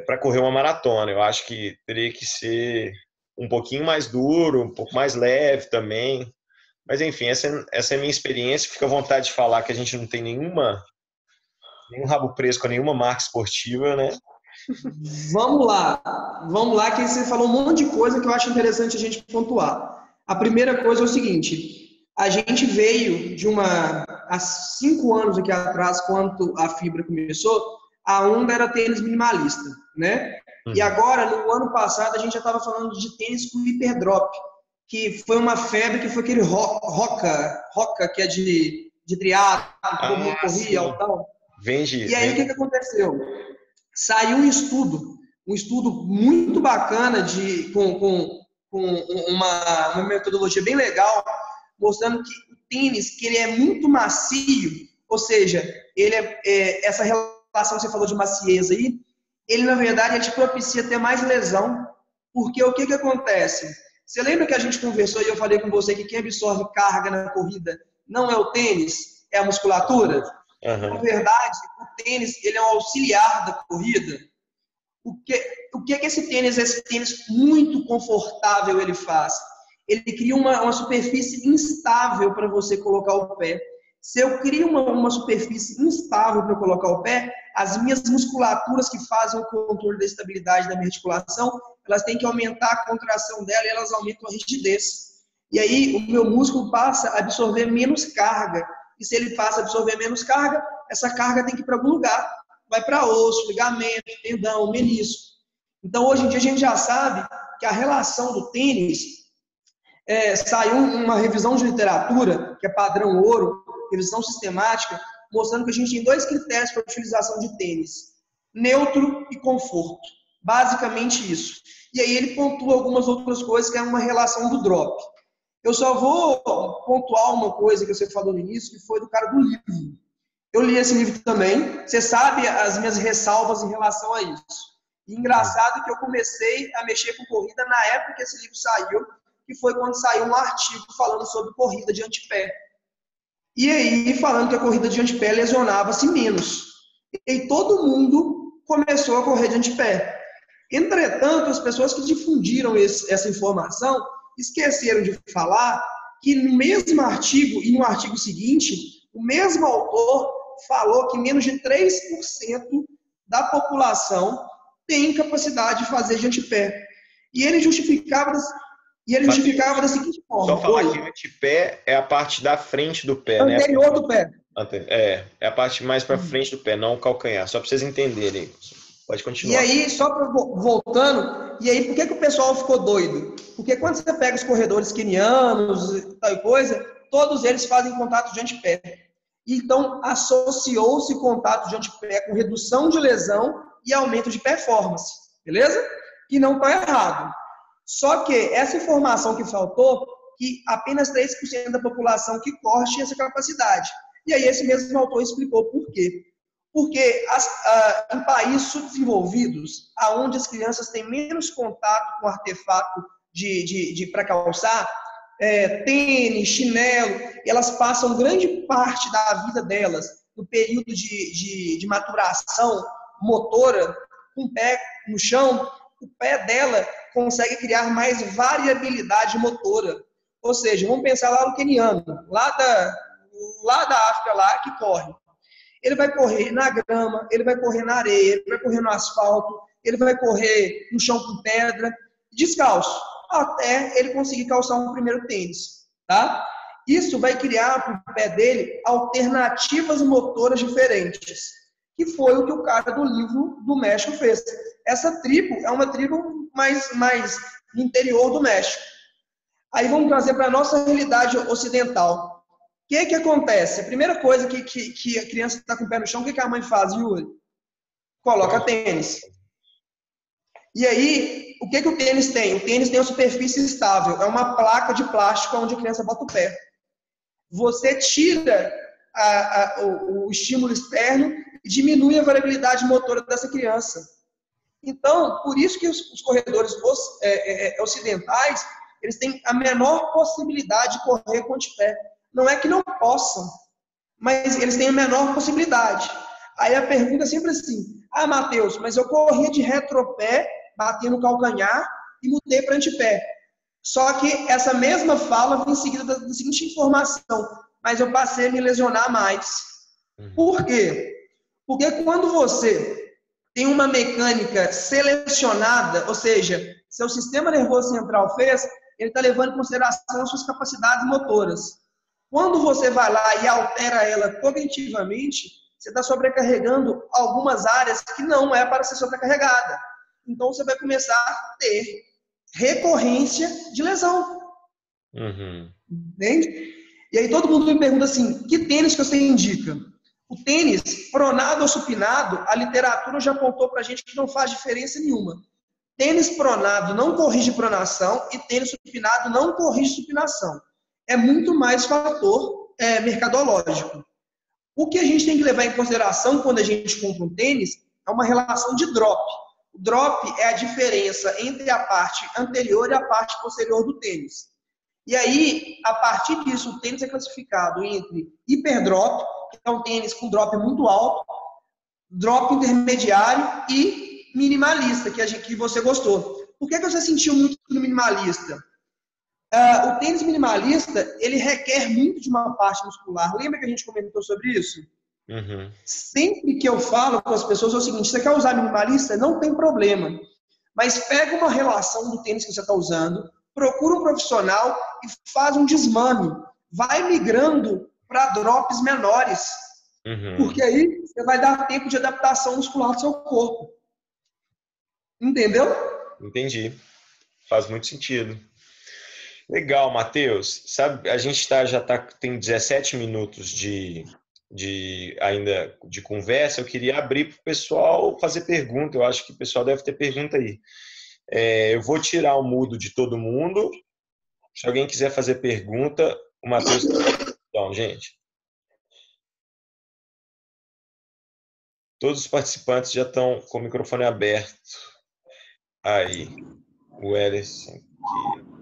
para correr uma maratona. Eu acho que teria que ser um pouquinho mais duro, um pouco mais leve também. Mas enfim, essa é a minha experiência. Fica à vontade de falar que a gente não tem nenhum rabo preso com nenhuma marca esportiva, né? Vamos lá, que você falou um monte de coisa que eu acho interessante a gente pontuar. A primeira coisa é o seguinte, a gente veio há 5 anos aqui atrás, quando a Fibra começou, a onda era tênis minimalista, né? E agora, no ano passado, a gente já estava falando de tênis com hiperdrop, que foi uma febre, que foi aquele Roca, que é de triatlo, que todo mundo corria e tal. E aí, o que aconteceu? Saiu um estudo muito bacana com uma metodologia bem legal, mostrando que o tênis, que ele é muito macio, ou seja, ele essa relação que você falou de maciez aí, ele na verdade ele te propicia ter mais lesão, porque o que acontece? Você lembra que a gente conversou e eu falei com você que quem absorve carga na corrida não é o tênis, é a musculatura? Na Aham. verdade, o tênis ele é um auxiliar da corrida. O que é que esse tênis muito confortável ele faz? Ele cria uma superfície instável para você colocar o pé. Se eu crio uma superfície instável para colocar o pé, as minhas musculaturas que fazem o controle da estabilidade da minha articulação, elas têm que aumentar a contração dela e elas aumentam a rigidez. E aí o meu músculo passa a absorver menos carga. E se ele passa a absorver menos carga, essa carga tem que ir para algum lugar. Vai para osso, ligamento, tendão, menisco. Então, hoje em dia, a gente já sabe que a relação do tênis, saiu uma revisão de literatura, que é padrão ouro, revisão sistemática, mostrando que a gente tem 2 critérios para a utilização de tênis: neutro e conforto. Basicamente isso. E aí ele pontua algumas outras coisas, que é uma relação do drop. Eu só vou pontuar uma coisa que você falou no início, que foi do cara do livro. Eu li esse livro também. Você sabe as minhas ressalvas em relação a isso. E engraçado que eu comecei a mexer com corrida na época que esse livro saiu, que foi quando saiu um artigo falando sobre corrida de antepé. E aí, falando que a corrida de antepé lesionava-se menos. E aí, todo mundo começou a correr de antepé. Entretanto, as pessoas que difundiram essa informação esqueceram de falar que no mesmo artigo e no artigo seguinte, o mesmo autor falou que menos de 3% da população tem capacidade de fazer de antepé. E ele justificava da seguinte forma: Só falar que antepé é a parte da frente do pé, né? anterior do pé. É a parte mais para frente do pé, não o calcanhar. Só para vocês entenderem. Pode E continuar. aí, só voltando, e aí por que o pessoal ficou doido? Porque quando você pega os corredores quenianos e tal coisa, todos eles fazem contato de antepé. Então, associou-se contato de antepé com redução de lesão e aumento de performance, beleza? E não está errado. Só que essa informação que faltou, que apenas 3% da população que corre tinha essa capacidade. E aí esse mesmo autor explicou por quê. Porque em países subdesenvolvidos, onde as crianças têm menos contato com artefato para calçar, tênis, chinelo, elas passam grande parte da vida delas no período de maturação motora, com o pé no chão, o pé dela consegue criar mais variabilidade motora. Ou seja, vamos pensar lá no queniano, lá da África, lá que corre. Ele vai correr na grama, ele vai correr na areia, ele vai correr no asfalto, ele vai correr no chão com pedra, descalço, até ele conseguir calçar um primeiro tênis, tá? Isso vai criar para o pé dele alternativas motoras diferentes, que foi o que o cara do livro do México fez. Essa tribo é uma tribo mais no interior do México. Aí vamos trazer para a nossa realidade ocidental. O que acontece? A primeira coisa que a criança está com o pé no chão, o que a mãe faz, Yuri? Coloca tênis. E aí, o que o tênis tem? O tênis tem uma superfície estável. É uma placa de plástico onde a criança bota o pé. Você tira o estímulo externo e diminui a variabilidade motora dessa criança. Então, por isso que os corredores ocidentais, eles têm a menor possibilidade de correr com o antepé. Não é que não possam, mas eles têm a menor possibilidade. Aí a pergunta é sempre assim: Matheus, mas eu corria de retropé, batendo no calcanhar e mudei para antepé. Só que essa mesma fala vem seguida da seguinte informação: mas eu passei a me lesionar mais. Por quê? Porque quando você tem uma mecânica selecionada, ou seja, seu sistema nervoso central fez, ele está levando em consideração as suas capacidades motoras. Quando você vai lá e altera ela cognitivamente, você está sobrecarregando algumas áreas que não é para ser sobrecarregada. Então, você vai começar a ter recorrência de lesão. Entende? E aí todo mundo me pergunta assim: que tênis que você indica? O tênis pronado ou supinado, a literatura já apontou para a gente que não faz diferença nenhuma. Tênis pronado não corrige pronação e tênis supinado não corrige supinação. É muito mais fator mercadológico. O que a gente tem que levar em consideração quando a gente compra um tênis é uma relação de drop. O drop é a diferença entre a parte anterior e a parte posterior do tênis. E aí, a partir disso, o tênis é classificado entre hiperdrop, que é um tênis com drop muito alto, drop intermediário e minimalista, que você gostou. Por que você sentiu muito no minimalista? O tênis minimalista, ele requer muito de uma parte muscular. Lembra que a gente comentou sobre isso? Uhum. Sempre que eu falo com as pessoas é o seguinte: você quer usar minimalista? Não tem problema. Mas pega uma relação do tênis que você está usando, procura um profissional e faz um desmame. Vai migrando para drops menores. Uhum. Porque aí você vai dar tempo de adaptação muscular do seu corpo. Entendeu? Entendi. Faz muito sentido. Legal, Matheus. Sabe, a gente tem 17 minutos ainda de conversa. Eu queria abrir para o pessoal fazer pergunta. Eu acho que o pessoal deve ter pergunta aí. Eu vou tirar o mudo de todo mundo. Se alguém quiser fazer pergunta, o Matheus... Então, gente. Todos os participantes já estão com o microfone aberto. Aí, o Ellison aqui.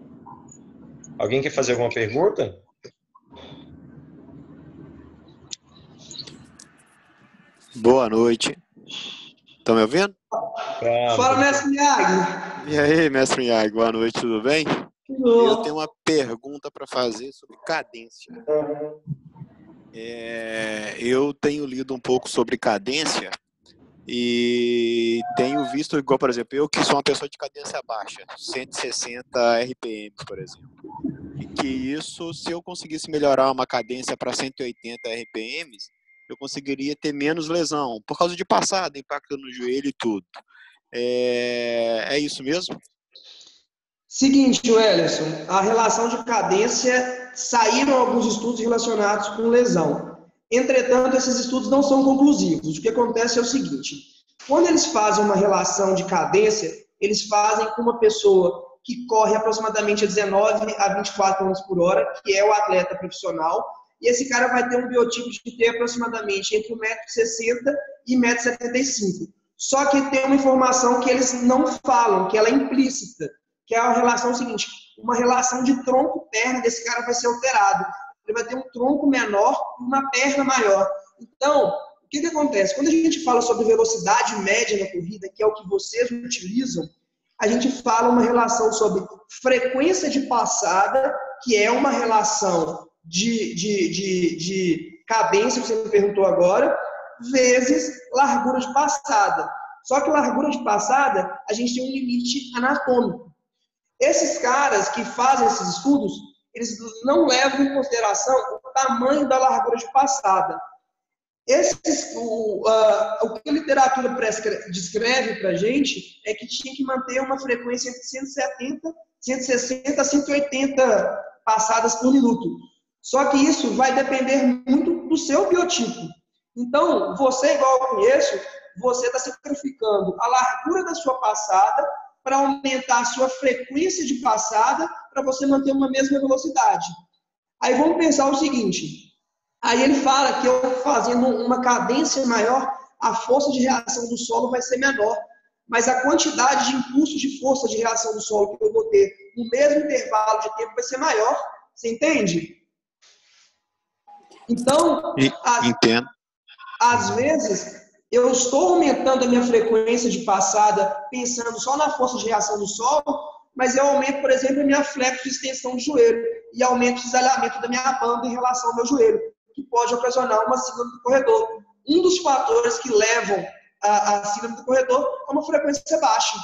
Alguém quer fazer alguma pergunta? Boa noite. Estão me ouvindo? Fala, mestre Miyagi. E aí, mestre Miyagi, boa noite, tudo bem? Tudo. Eu tenho uma pergunta para fazer sobre cadência. Eu tenho lido um pouco sobre cadência e tenho visto, igual, por exemplo, eu que sou uma pessoa de cadência baixa, 160 RPM, por exemplo. E que isso, se eu conseguisse melhorar uma cadência para 180 RPM, eu conseguiria ter menos lesão, por causa de passada, impacto no joelho e tudo. É isso mesmo? Seguinte, Wellerson, a relação de cadência, saíram alguns estudos relacionados com lesão. Entretanto, esses estudos não são conclusivos. O que acontece é o seguinte: quando eles fazem uma relação de cadência, eles fazem com uma pessoa que corre aproximadamente a 19 a 24 km por hora, que é o atleta profissional, e esse cara vai ter um biotipo de ter aproximadamente entre 1,60 m e 1,75 m. Só que tem uma informação que eles não falam, que ela é implícita, que é a relação seguinte: uma relação de tronco-perna desse cara vai ser alterado. Ele vai ter um tronco menor e uma perna maior. Então, o que acontece? Quando a gente fala sobre velocidade média na corrida, que é o que vocês utilizam, a gente fala uma relação sobre frequência de passada, que é uma relação de cadência, que você me perguntou agora, vezes largura de passada. Só que largura de passada, a gente tem um limite anatômico. Esses caras que fazem esses estudos, eles não levam em consideração o tamanho da largura de passada. O que a literatura descreve para a gente é que tinha que manter uma frequência entre 160 a 180 passadas por minuto. Só que isso vai depender muito do seu biotipo. Então, você, igual eu conheço, você está sacrificando a largura da sua passada para aumentar a sua frequência de passada para você manter uma mesma velocidade. Aí vamos pensar o seguinte: aí ele fala que eu fazendo uma cadência maior, a força de reação do solo vai ser menor, mas a quantidade de impulsos de força de reação do solo que eu vou ter no mesmo intervalo de tempo vai ser maior. Você entende? Então, entendo. Às vezes, eu estou aumentando a minha frequência de passada pensando só na força de reação do solo, mas eu aumento, por exemplo, a minha flexo de extensão de joelho e aumento o desalhamento da minha banda em relação ao meu joelho, que pode ocasionar uma síndrome do corredor. Um dos fatores que levam a síndrome do corredor é uma frequência baixa.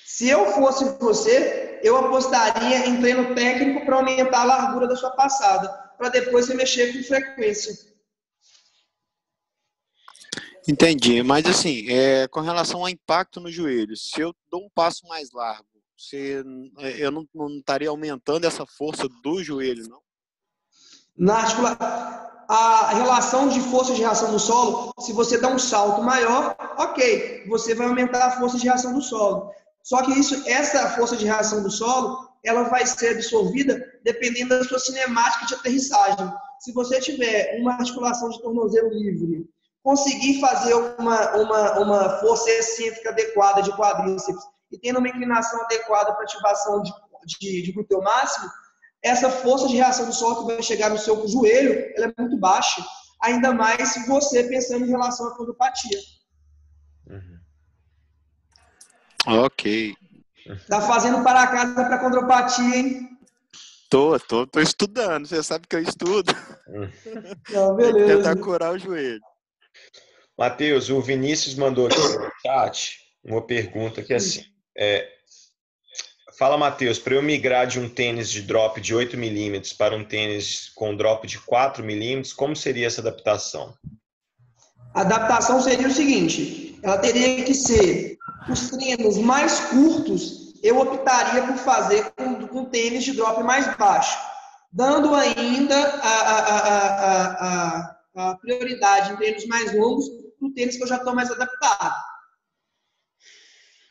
Se eu fosse você, eu apostaria em treino técnico para aumentar a largura da sua passada, para depois você mexer com frequência. Entendi, mas assim, com relação ao impacto no joelho, se eu dou um passo mais largo, eu não estaria aumentando essa força do joelho, não? A relação de força de reação do solo, se você dá um salto maior, ok, você vai aumentar a força de reação do solo. Só que essa força de reação do solo, ela vai ser absorvida dependendo da sua cinemática de aterrissagem. Se você tiver uma articulação de tornozelo livre, conseguir fazer uma força excêntrica adequada de quadríceps e tendo uma inclinação adequada para ativação de glúteo máximo, essa força de reação do solo que vai chegar no seu joelho, ela é muito baixa, ainda mais se você pensando em relação à condropatia. Uhum. Ok. Tá fazendo para casa para condropatia, hein? Tô estudando, você sabe que eu estudo. Não, Tem que beleza. tentar curar o joelho. Matheus, o Vinícius mandou aqui no chat uma pergunta que é assim. Fala, Matheus, para eu migrar de um tênis de drop de 8 milímetros para um tênis com drop de 4 milímetros, como seria essa adaptação? A adaptação seria o seguinte, ela teria que ser os treinos mais curtos, eu optaria por fazer com tênis de drop mais baixo, dando ainda a prioridade em treinos mais longos para o tênis que eu já estou mais adaptado.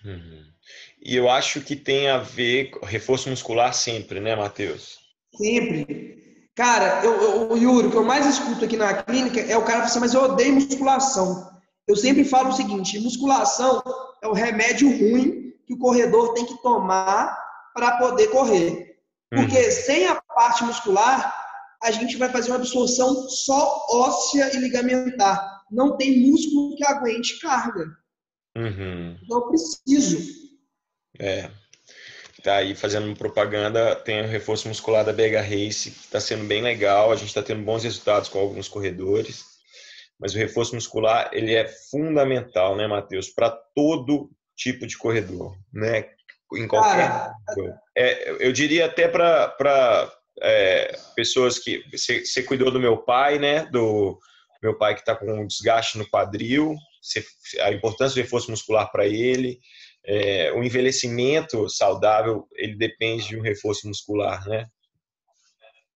Uhum. E eu acho que tem a ver com reforço muscular sempre, né, Matheus? Sempre. Cara, Yuri, o que eu mais escuto aqui na clínica é o cara falando assim, mas eu odeio musculação. Eu sempre falo o seguinte, musculação é o remédio ruim que o corredor tem que tomar para poder correr. Porque sem a parte muscular, a gente vai fazer uma absorção só óssea e ligamentar. Não tem músculo que aguente carga. Uhum. Então eu preciso. Tá aí fazendo propaganda, tem o reforço muscular da BH Race, que está sendo bem legal, a gente está tendo bons resultados com alguns corredores, mas o reforço muscular, ele é fundamental, né, Matheus, para todo tipo de corredor, né, em qualquer... eu diria até para pessoas que... Você cuidou do meu pai, né, do meu pai que está com um desgaste no quadril, a importância do reforço muscular para ele... o envelhecimento saudável, ele depende de um reforço muscular, né?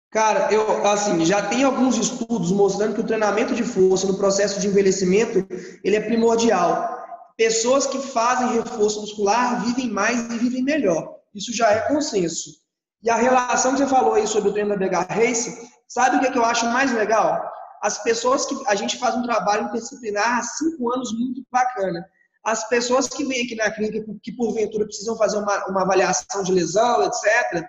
Cara, eu assim, já tem alguns estudos mostrando que o treinamento de força no processo de envelhecimento, ele é primordial. Pessoas que fazem reforço muscular vivem mais e vivem melhor. Isso já é consenso. E a relação que você falou aí sobre o treino da BH Race, sabe o que eu acho mais legal? As pessoas que a gente faz um trabalho interdisciplinar há 5 anos muito bacana. As pessoas que vêm aqui na clínica, que porventura precisam fazer uma avaliação de lesão, etc.,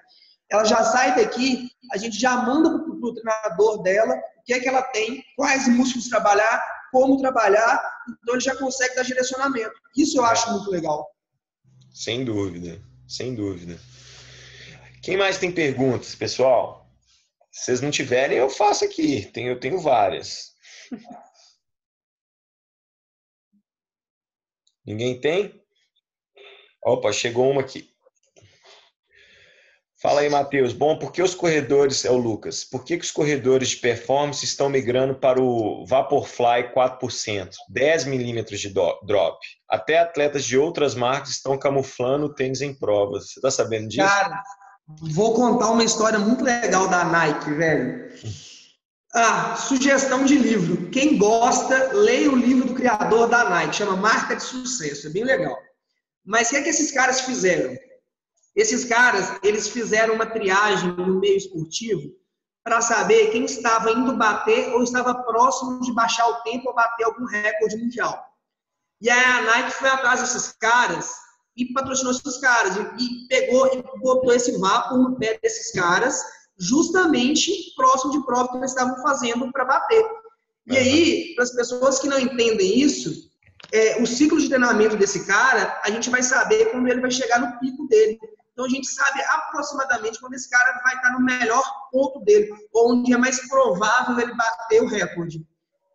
ela já sai daqui, a gente já manda para o treinador dela o que é que ela tem, quais músculos trabalhar, como trabalhar, então ele já consegue dar direcionamento. Isso eu acho muito legal. Sem dúvida, sem dúvida. Quem mais tem perguntas, pessoal? Se vocês não tiverem, eu faço aqui, eu tenho várias. Ninguém tem? Opa, chegou uma aqui. Fala aí, Matheus. Bom, por que os corredores, é o Lucas, por que os corredores de performance estão migrando para o Vaporfly 4%, 10 milímetros de drop? Até atletas de outras marcas estão camuflando o tênis em provas. Você está sabendo disso? Cara, vou contar uma história muito legal da Nike, velho. Sugestão de livro. Quem gosta, leia o livro do criador da Nike, chama Marca de Sucesso, é bem legal. Mas o que é que esses caras fizeram? Esses caras, eles fizeram uma triagem no meio esportivo para saber quem estava indo bater ou estava próximo de baixar o tempo ou bater algum recorde mundial. E aí a Nike foi atrás desses caras e patrocinou esses caras e pegou e botou esse vapor no pé desses caras justamente próximo de prova que eles estavam fazendo para bater. E aí, para as pessoas que não entendem isso, o ciclo de treinamento desse cara, a gente vai saber quando ele vai chegar no pico dele. Então, a gente sabe aproximadamente quando esse cara vai estar no melhor ponto dele, onde é mais provável ele bater o recorde.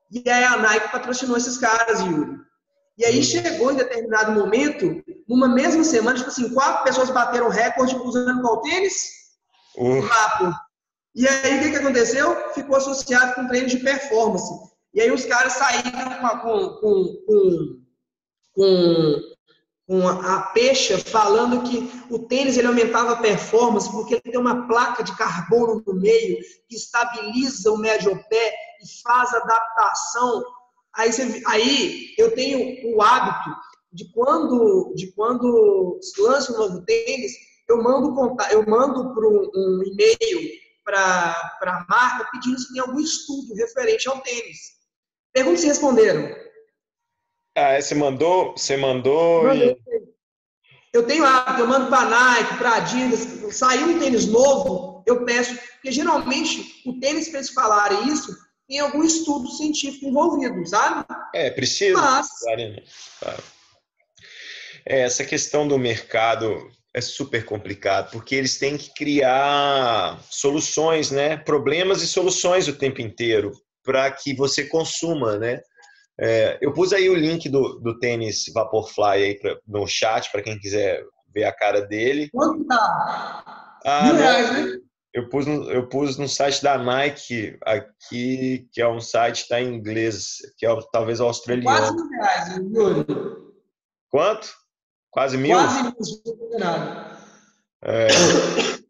E aí a Nike patrocinou esses caras, Yuri. E aí chegou em determinado momento, numa mesma semana, tipo assim, 4 pessoas bateram o recorde usando qual tênis? O Vapor. E aí, o que aconteceu? Ficou associado com treino de performance. E aí os caras saíram com a pecha falando que o tênis ele aumentava a performance porque ele tem uma placa de carbono no meio que estabiliza o médio pé e faz adaptação. Aí eu tenho o hábito de quando lança um novo tênis, eu mando para um e-mail para a marca pedindo se tem algum estudo referente ao tênis. Pergunta se responderam. Você mandou e... Eu tenho hábito, eu mando para Nike, para Adidas, saiu um tênis novo, eu peço, porque geralmente o tênis, para eles falarem isso, tem algum estudo científico envolvido, sabe? Precisa. Mas... Claro. Essa questão do mercado é super complicado, porque eles têm que criar soluções, né? Problemas e soluções o tempo inteiro para que você consuma, né? Eu pus aí o link do tênis Vaporfly aí no chat para quem quiser ver a cara dele. Quanto tá? R$1.000, né? Eu pus no site da Nike aqui, que é um site que está em inglês, que é talvez australiano. Quase R$1.000, Yuri. Quanto? Quase 1.000? Quase 1.000.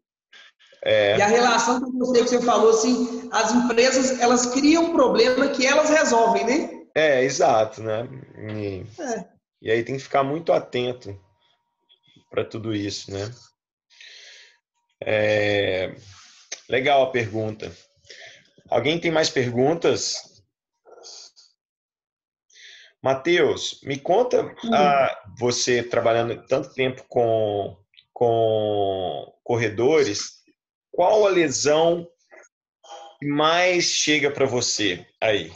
E a relação que você falou, assim, as empresas, elas criam um problema que elas resolvem, né? Exato, né? E aí tem que ficar muito atento para tudo isso, né? Legal a pergunta. Alguém tem mais perguntas? Matheus, me conta, você trabalhando tanto tempo com corredores, qual a lesão que mais chega para você aí?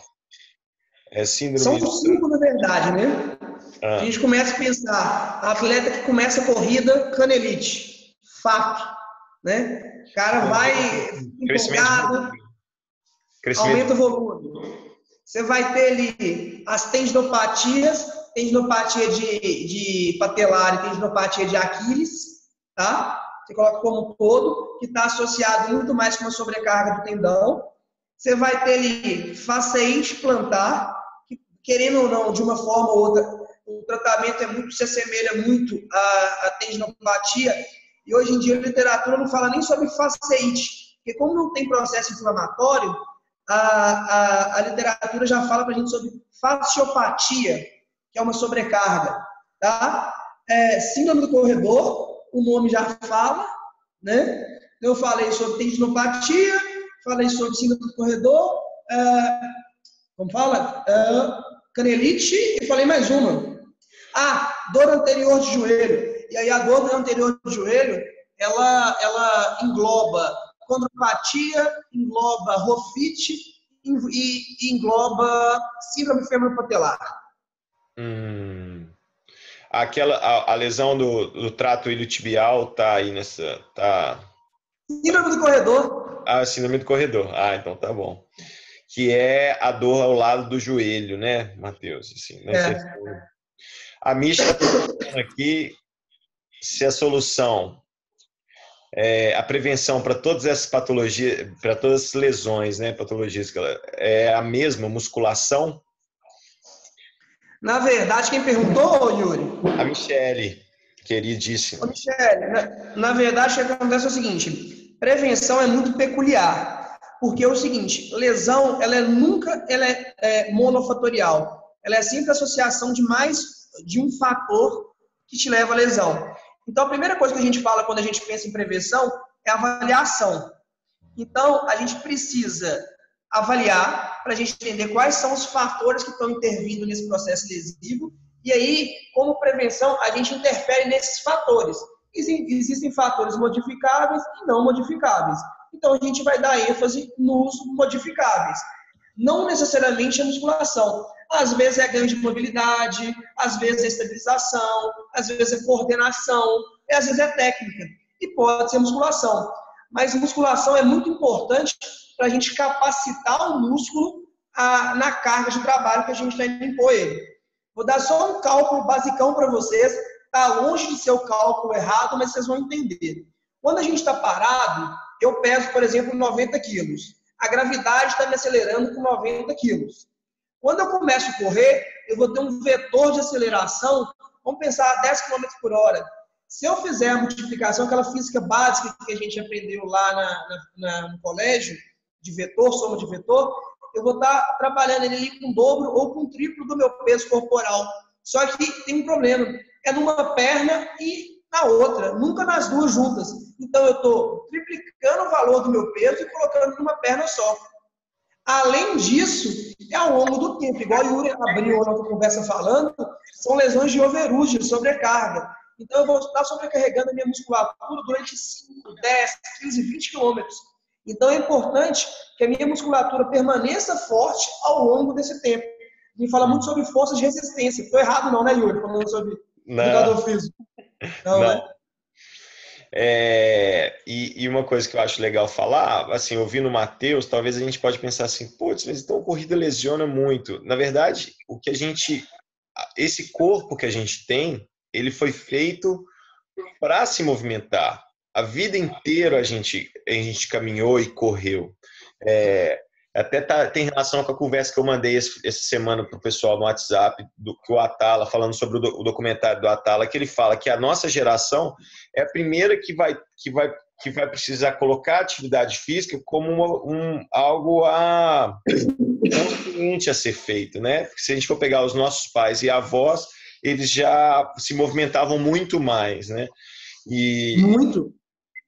São 5, na verdade, né? A gente começa a pensar, atleta que começa a corrida, canelite, fato, né? O cara vai empolgado, aumenta o volume. Você vai ter ali as tendinopatias, tendinopatia de patelar e tendinopatia de Aquiles, tá? Você coloca como um todo, que está associado muito mais com uma sobrecarga do tendão. Você vai ter ali fasciite plantar, que, querendo ou não, de uma forma ou outra, o tratamento se assemelha muito à tendinopatia. E hoje em dia a literatura não fala nem sobre fasciite, porque como não tem processo inflamatório, a literatura já fala para a gente sobre fasciopatia, que é uma sobrecarga, tá? Síndrome do corredor, o nome já fala, né? Eu falei sobre tendinopatia, falei sobre síndrome do corredor, como fala? Canelite, e falei mais uma. Dor anterior de joelho. E aí a dor anterior de joelho, ela engloba condropatia, engloba rofite e engloba síndrome femoropatelar. A lesão do trato iliotibial tá aí nessa... Síndrome do corredor. Síndrome do corredor. Então tá bom. Que é a dor ao lado do joelho, né, Matheus? Assim, não sei se... A Misha está perguntando aqui se a solução... a prevenção para todas essas patologias, para todas as lesões, né, patologias, é a mesma musculação? Na verdade, quem perguntou, Yuri? A Michele, queridíssima. Michele, na verdade, o que acontece é o seguinte: prevenção é muito peculiar, porque é o seguinte, lesão, ela nunca é monofatorial, ela é sempre associação de mais de um fator que te leva à lesão. Então, a primeira coisa que a gente fala quando a gente pensa em prevenção é avaliação. Então, a gente precisa avaliar para a gente entender quais são os fatores que estão intervindo nesse processo lesivo. E aí, como prevenção, a gente interfere nesses fatores. Existem fatores modificáveis e não modificáveis. Então, a gente vai dar ênfase nos modificáveis. Não necessariamente a musculação. Às vezes é ganho de mobilidade, às vezes é estabilização, às vezes é coordenação, e às vezes é técnica. E pode ser musculação. Mas musculação é muito importante para a gente capacitar o músculo na carga de trabalho que a gente está indo impor ele. Vou dar só um cálculo basicão para vocês. Está longe de ser o cálculo errado, mas vocês vão entender. Quando a gente está parado, eu peso, por exemplo, 90 quilos. A gravidade está me acelerando com 90 quilos. Quando eu começo a correr, eu vou ter um vetor de aceleração, vamos pensar a 10 km por hora. Se eu fizer a multiplicação, aquela física básica que a gente aprendeu lá no colégio, de vetor, soma de vetor, eu vou estar trabalhando ali com o dobro ou com o triplo do meu peso corporal. Só que tem um problema, é numa perna e na outra, nunca nas duas juntas. Então eu estou triplicando o valor do meu peso e colocando numa perna só. Além disso, é ao longo do tempo, igual o Yuri abriu a nossa conversa falando, são lesões de overuse, de sobrecarga. Então, eu vou estar sobrecarregando a minha musculatura durante 5, 10, 15, 20 quilômetros. Então, é importante que a minha musculatura permaneça forte ao longo desse tempo. A gente fala muito sobre forças de resistência. Estou errado não, né, Yuri? Falando sobre educador físico. Não, né? E uma coisa que eu acho legal falar, assim, ouvindo o Matheus, talvez a gente pode pensar assim, putz, mas então a corrida lesiona muito. Na verdade, esse corpo que a gente tem, ele foi feito para se movimentar. A vida inteira a gente caminhou e correu. Até tem relação com a conversa que eu mandei essa semana para o pessoal no WhatsApp, que o Atala, falando sobre o documentário do Atala, que ele fala que a nossa geração é a primeira que vai precisar colocar a atividade física como algo consciente a ser feito, né? Porque se a gente for pegar os nossos pais e avós, eles já se movimentavam muito mais, né? Muito.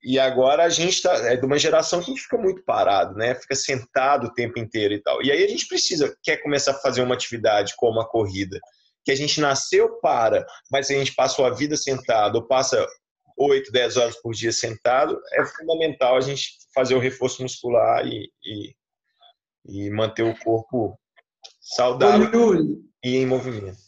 E agora a gente é de uma geração que fica muito parado, né? Fica sentado o tempo inteiro e tal. E aí a gente quer começar a fazer uma atividade como a corrida, que a gente nasceu mas a gente passou a vida sentado, ou passa 8, 10 horas por dia sentado, é fundamental a gente fazer o reforço muscular e manter o corpo saudável e em movimento.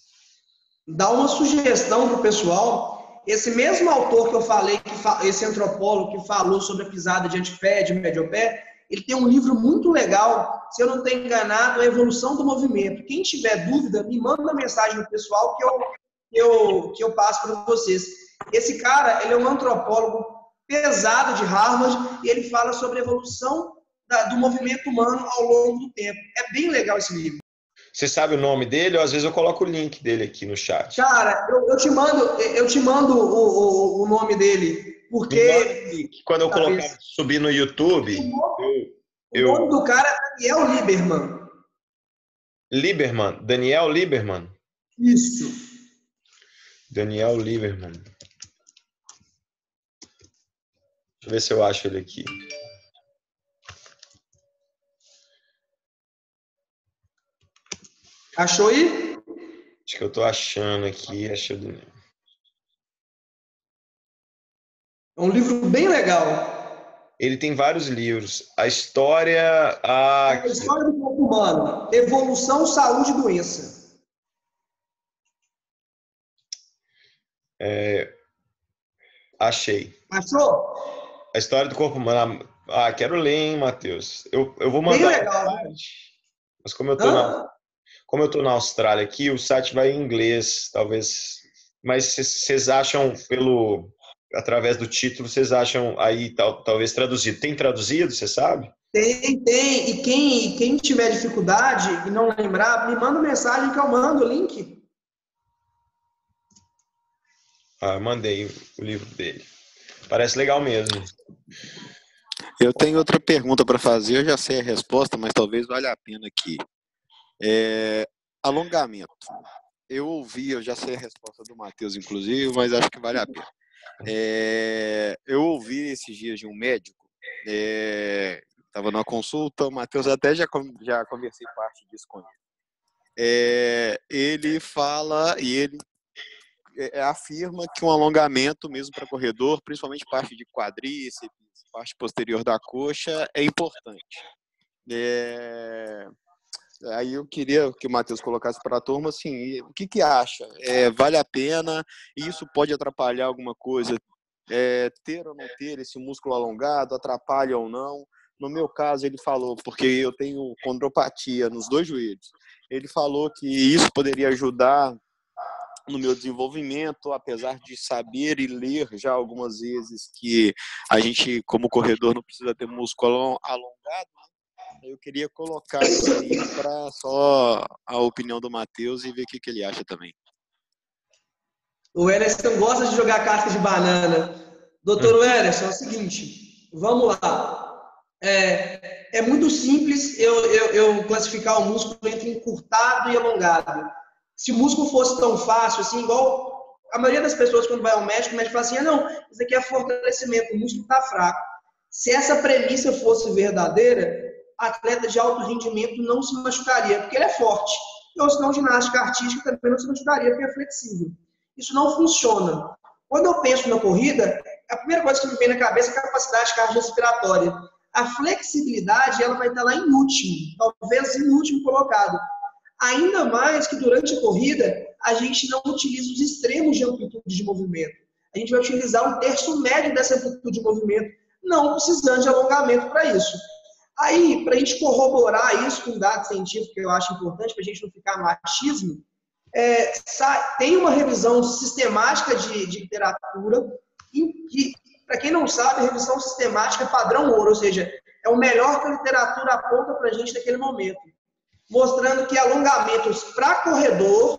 Dá uma sugestão para o pessoal. Esse mesmo autor que eu falei, esse antropólogo que falou sobre a pisada de antepé, de mediopé, ele tem um livro muito legal, se eu não estou enganado, A Evolução do Movimento. Quem tiver dúvida, me manda uma mensagem no pessoal que eu passo para vocês. Esse cara, ele é um antropólogo pesado de Harvard e ele fala sobre a evolução do movimento humano ao longo do tempo. É bem legal esse livro. Você sabe o nome dele? Ou às vezes eu coloco o link dele aqui no chat. Cara, eu te mando o nome dele, porque... Quando eu colocar, subir no YouTube... O nome do cara é Daniel Lieberman. Daniel Lieberman? Isso. Daniel Lieberman. Deixa eu ver se eu acho ele aqui. Achou aí? Acho que eu tô achando aqui. É um livro bem legal. Ele tem vários livros. A história do corpo humano. Evolução, saúde e doença. Achei. Achou? A história do corpo humano. Quero ler, hein, Matheus. Eu vou mandar. Bem legal. Mas como eu tô na Austrália aqui, o site vai em inglês, talvez. Mas vocês acham através do título, vocês acham aí talvez traduzido? Tem traduzido, você sabe? Tem. E quem tiver dificuldade e não lembrar, me manda mensagem que eu mando o link. Mandei o livro dele. Parece legal mesmo. Eu tenho outra pergunta para fazer, eu já sei a resposta, mas talvez valha a pena aqui. Alongamento. Eu já sei a resposta do Matheus, inclusive, mas acho que vale a pena. Eu ouvi esses dias de um médico, estava numa consulta, o Matheus até já conversei parte disso com ele. Ele fala e ele afirma que um alongamento mesmo para corredor, principalmente parte de quadríceps, parte posterior da coxa, é importante. Aí eu queria que o Matheus colocasse para a turma assim, o que acha? Vale a pena? Isso pode atrapalhar alguma coisa? Ter ou não ter esse músculo alongado, atrapalha ou não? No meu caso, ele falou, porque eu tenho condropatia nos 2 joelhos, ele falou que isso poderia ajudar no meu desenvolvimento, apesar de saber e ler já algumas vezes que a gente, como corredor, não precisa ter músculo alongado. Eu queria colocar isso aí para só a opinião do Matheus e ver o que ele acha também. O Ederson gosta de jogar casca de banana. Doutor Ederson, é o seguinte, vamos lá. É muito simples eu classificar o músculo entre encurtado e alongado. Se o músculo fosse tão fácil, assim, igual a maioria das pessoas quando vai ao médico, o médico fala assim, não, isso aqui é fortalecimento, o músculo está fraco. Se essa premissa fosse verdadeira, atleta de alto rendimento não se machucaria, porque ele é forte. Ou senão, ginástica artística também não se machucaria, porque é flexível. Isso não funciona. Quando eu penso na corrida, a primeira coisa que me vem na cabeça é a capacidade cardiorrespiratória. A flexibilidade, ela vai estar lá em último, talvez em último colocado. Ainda mais que durante a corrida, a gente não utiliza os extremos de amplitude de movimento. A gente vai utilizar um terço médio dessa amplitude de movimento, não precisando de alongamento para isso. Aí, para a gente corroborar isso com dados científicos, que eu acho importante, para a gente não ficar machismo, tem uma revisão sistemática de literatura, que, para quem não sabe, a revisão sistemática é padrão ouro, ou seja, é o melhor que a literatura aponta para a gente naquele momento, mostrando que alongamentos para corredor,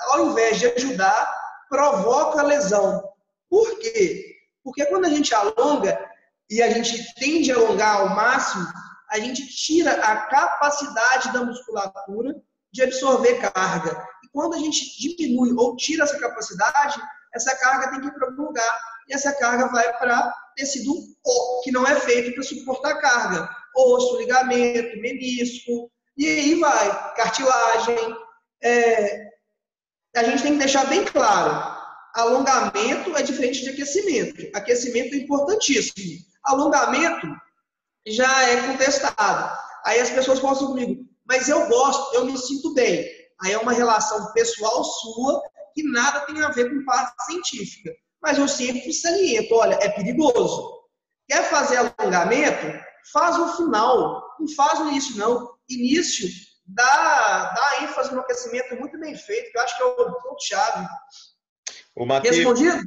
ao invés de ajudar, provoca lesão. Por quê? Porque quando a gente alonga, e a gente tende a alongar ao máximo, a gente tira a capacidade da musculatura de absorver carga. E quando a gente diminui ou tira essa capacidade, essa carga tem que ir para algum lugar. E essa carga vai para tecido que não é feito para suportar carga. Osso, ligamento, menisco, e aí vai, cartilagem. A gente tem que deixar bem claro, alongamento é diferente de aquecimento. Aquecimento é importantíssimo. Alongamento já é contestado. Aí as pessoas falam assim comigo, mas eu gosto, eu me sinto bem. Aí é uma relação pessoal sua que nada tem a ver com parte científica. Mas eu sempre saliento, olha, é perigoso. Quer fazer alongamento? Faz no final, não faz no início não. Início, dá ênfase no aquecimento muito bem feito, que eu acho que é o ponto-chave. Respondido?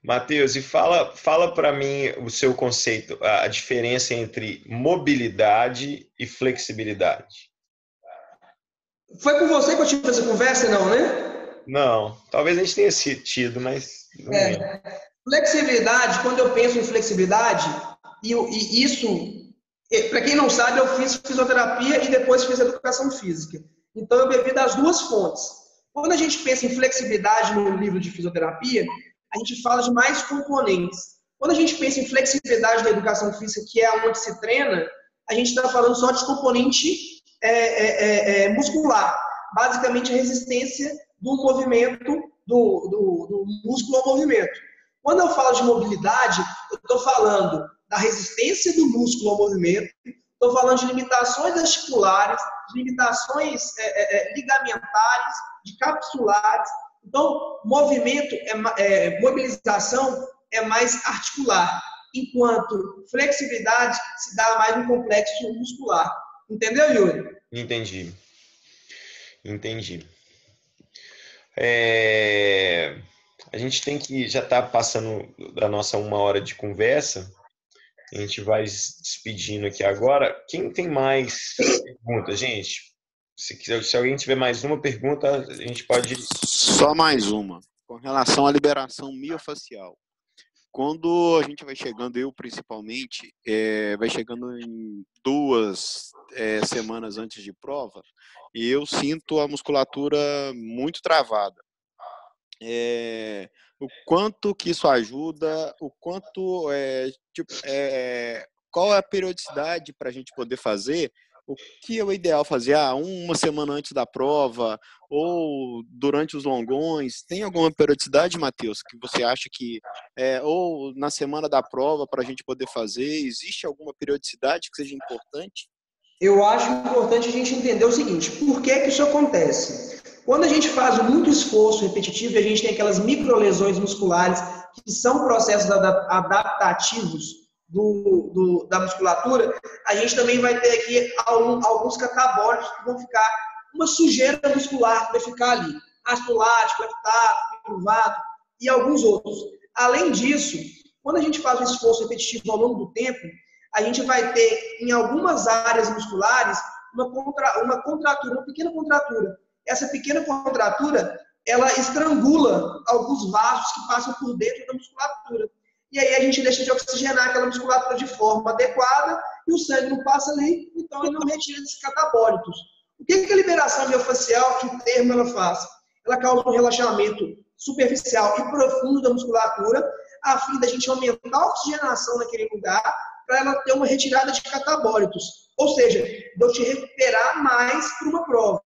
Matheus, e fala para mim o seu conceito, a diferença entre mobilidade e flexibilidade. Foi com você que eu tive essa conversa, não, né? Não, talvez a gente tenha tido, mas não é. Flexibilidade, quando eu penso em flexibilidade, e isso, para quem não sabe, eu fiz fisioterapia e depois fiz educação física. Então eu bebi das duas fontes. Quando a gente pensa em flexibilidade no livro de fisioterapia, a gente fala de mais componentes. Quando a gente pensa em flexibilidade na educação física, que é onde se treina, a gente está falando só de componente muscular. Basicamente, a resistência do movimento, do músculo ao movimento. Quando eu falo de mobilidade, eu estou falando da resistência do músculo ao movimento, estou falando de limitações articulares, de limitações ligamentares, de capsulares. Então, mobilização é mais articular, enquanto flexibilidade se dá mais no complexo muscular. Entendeu, Yuri? Entendi. A gente tem que, já está passando da nossa 1 hora de conversa, a gente vai se despedindo aqui agora. Quem tem mais perguntas, gente? Se alguém tiver mais uma pergunta, a gente pode... Só mais uma. Com relação à liberação miofacial. Quando a gente vai chegando, eu principalmente, vai chegando em 2 semanas antes de prova, e eu sinto a musculatura muito travada. O quanto que isso ajuda, o quanto, qual é a periodicidade para a gente poder fazer, o que é o ideal fazer? 1 semana antes da prova ou durante os longões? Tem alguma periodicidade, Matheus, que você acha que ou na semana da prova para a gente poder fazer? Existe alguma periodicidade que seja importante? Eu acho importante a gente entender o seguinte, por que isso acontece? Quando a gente faz muito esforço repetitivo e a gente tem aquelas microlesões musculares que são processos adaptativos da musculatura, a gente também vai ter aqui alguns catabólicos que vão ficar uma sujeira muscular que vai ficar ali, ácido lático, lactato, piruvado e alguns outros. Além disso, quando a gente faz um esforço repetitivo ao longo do tempo, a gente vai ter em algumas áreas musculares uma contratura, uma pequena contratura. Essa pequena contratura, ela estrangula alguns vasos que passam por dentro da musculatura. E aí a gente deixa de oxigenar aquela musculatura de forma adequada e o sangue não passa ali, então ele não retira esses catabólitos. O que a liberação miofacial, em termo, ela faz? Ela causa um relaxamento superficial e profundo da musculatura, a fim da gente aumentar a oxigenação naquele lugar, para ela ter uma retirada de catabólitos. Ou seja, de eu te recuperar mais para uma prova.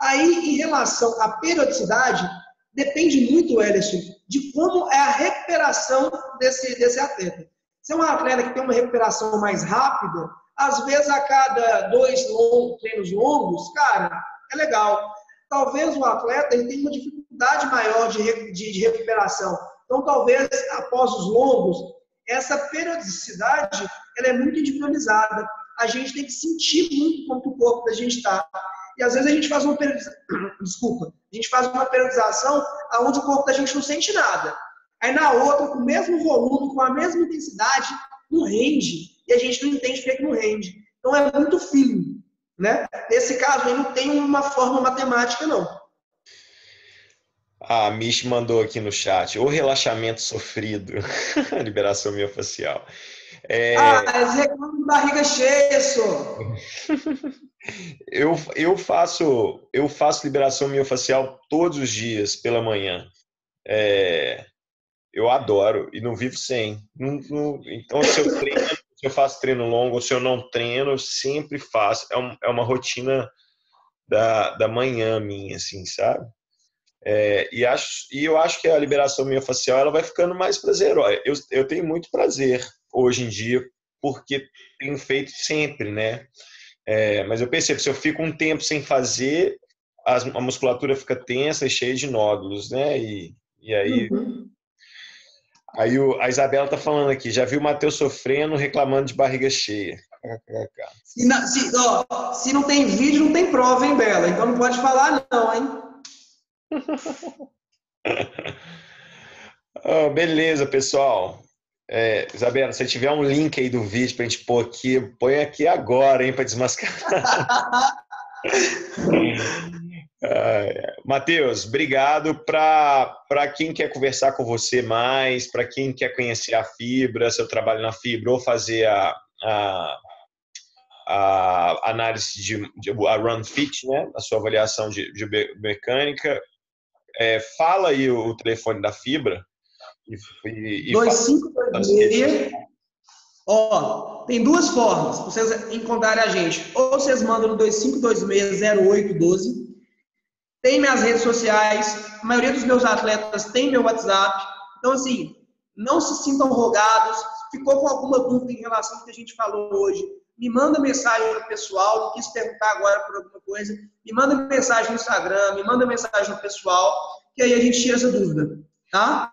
Aí, em relação à periodicidade, depende muito, Ellison, de como é a recuperação desse atleta. Se é um atleta que tem uma recuperação mais rápida, às vezes a cada 2 treinos longos, cara, é legal. Talvez o atleta ele tenha uma dificuldade maior de recuperação. Então, talvez, após os longos, essa periodicidade ela é muito individualizada. A gente tem que sentir muito como o corpo da gente está. E às vezes a gente faz uma periodização onde o corpo da gente não sente nada. Aí na outra, com o mesmo volume, com a mesma intensidade, não rende. E a gente não entende por que não rende. Então é muito feeling, né? Nesse caso aí não tem uma forma matemática, não. A Mish mandou aqui no chat, o relaxamento sofrido, liberação miofascial. Eles reclamam de barriga cheia, só. Eu faço liberação miofascial todos os dias pela manhã. Eu adoro e não vivo sem. Então, se eu faço treino longo ou se eu não treino, eu sempre faço. É uma rotina da manhã minha, assim, sabe? E eu acho que a liberação miofascial ela vai ficando mais prazerosa. Eu tenho muito prazer hoje em dia, porque tenho feito sempre, né? Mas eu percebo, se eu fico um tempo sem fazer, a musculatura fica tensa e cheia de nódulos, né? E aí... Aí a Isabela tá falando aqui, já viu o Matheus sofrendo, reclamando de barriga cheia. Se não tem vídeo, não tem prova, hein, Bela? Então não pode falar não, hein? Beleza, pessoal. Isabela, se tiver um link aí do vídeo pra gente pôr aqui, põe aqui agora, hein, pra desmascarar. Matheus, obrigado. Para quem quer conversar com você mais, para quem quer conhecer a Fibra, seu trabalho na Fibra, ou fazer a análise a Run Fit, né? A sua avaliação de mecânica, fala aí o telefone da Fibra. 2526. Tem duas formas para vocês encontrarem a gente. Ou vocês mandam no 25260812. Tem minhas redes sociais, a maioria dos meus atletas tem meu WhatsApp. Então, assim, não se sintam rogados. Ficou com alguma dúvida em relação ao que a gente falou hoje, me manda mensagem no pessoal, não quis perguntar agora por alguma coisa, me manda mensagem no Instagram, me manda mensagem no pessoal, que aí a gente tira essa dúvida, tá?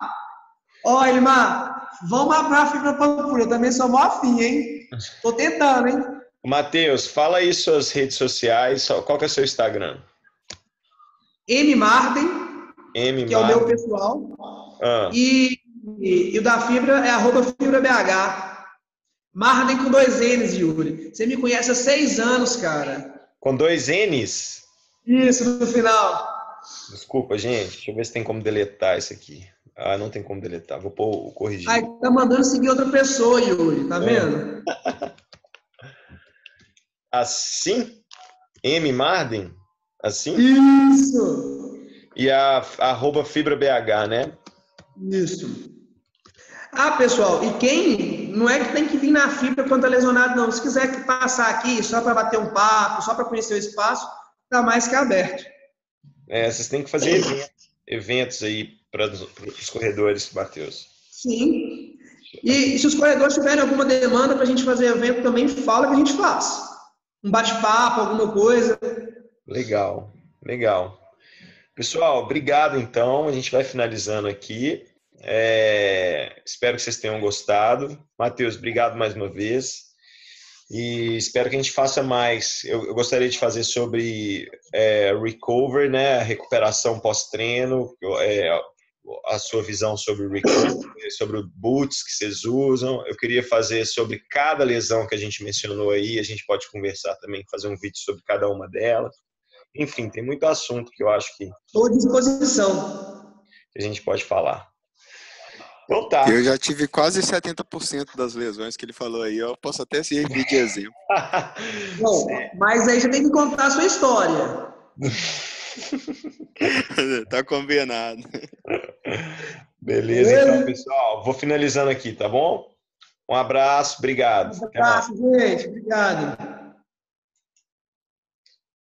Elimar, vamos para a Fibra Pampulha, eu também sou mó afim, hein? Tô tentando, hein? Matheus, fala aí suas redes sociais, qual que é o seu Instagram? Marden, que é o meu pessoal. E o da Fibra é @FibraBH. Marden com 2 N's, Yuri. Você me conhece há 6 anos, cara. Com 2 N's? Isso, no final. Desculpa, gente. Deixa eu ver se tem como deletar isso aqui. Não tem como deletar. Vou corrigir. Tá mandando seguir outra pessoa, Yuri. Tá vendo? Assim? Marden? Assim? Isso! E a @FibraBH, né? Isso. Pessoal, e quem não é que tem que vir na Fibra quando tá lesionado, não. Se quiser passar aqui só para bater um papo, só para conhecer o espaço, tá mais que aberto. Vocês têm que fazer eventos aí para os corredores, Matheus. Sim. E se os corredores tiverem alguma demanda para a gente fazer evento também, fala que a gente faz. Um bate-papo, alguma coisa. Legal. Pessoal, obrigado então. A gente vai finalizando aqui. Espero que vocês tenham gostado. Matheus, obrigado mais uma vez. E espero que a gente faça mais. Eu gostaria de fazer sobre recover, né? A recuperação pós-treino, a sua visão sobre o recovery, sobre o boots que vocês usam. Eu queria fazer sobre cada lesão que a gente mencionou aí. A gente pode conversar também, fazer um vídeo sobre cada uma delas. Enfim, tem muito assunto que eu acho que... Estou à disposição. Que a gente pode falar. Então tá. Eu já tive quase 70% das lesões que ele falou aí. Eu posso até servir de exemplo. Bom, mas aí você tem que contar a sua história. Tá combinado. Beleza, então, pessoal. Vou finalizando aqui, tá bom? Um abraço, obrigado. Um abraço, gente. Obrigado.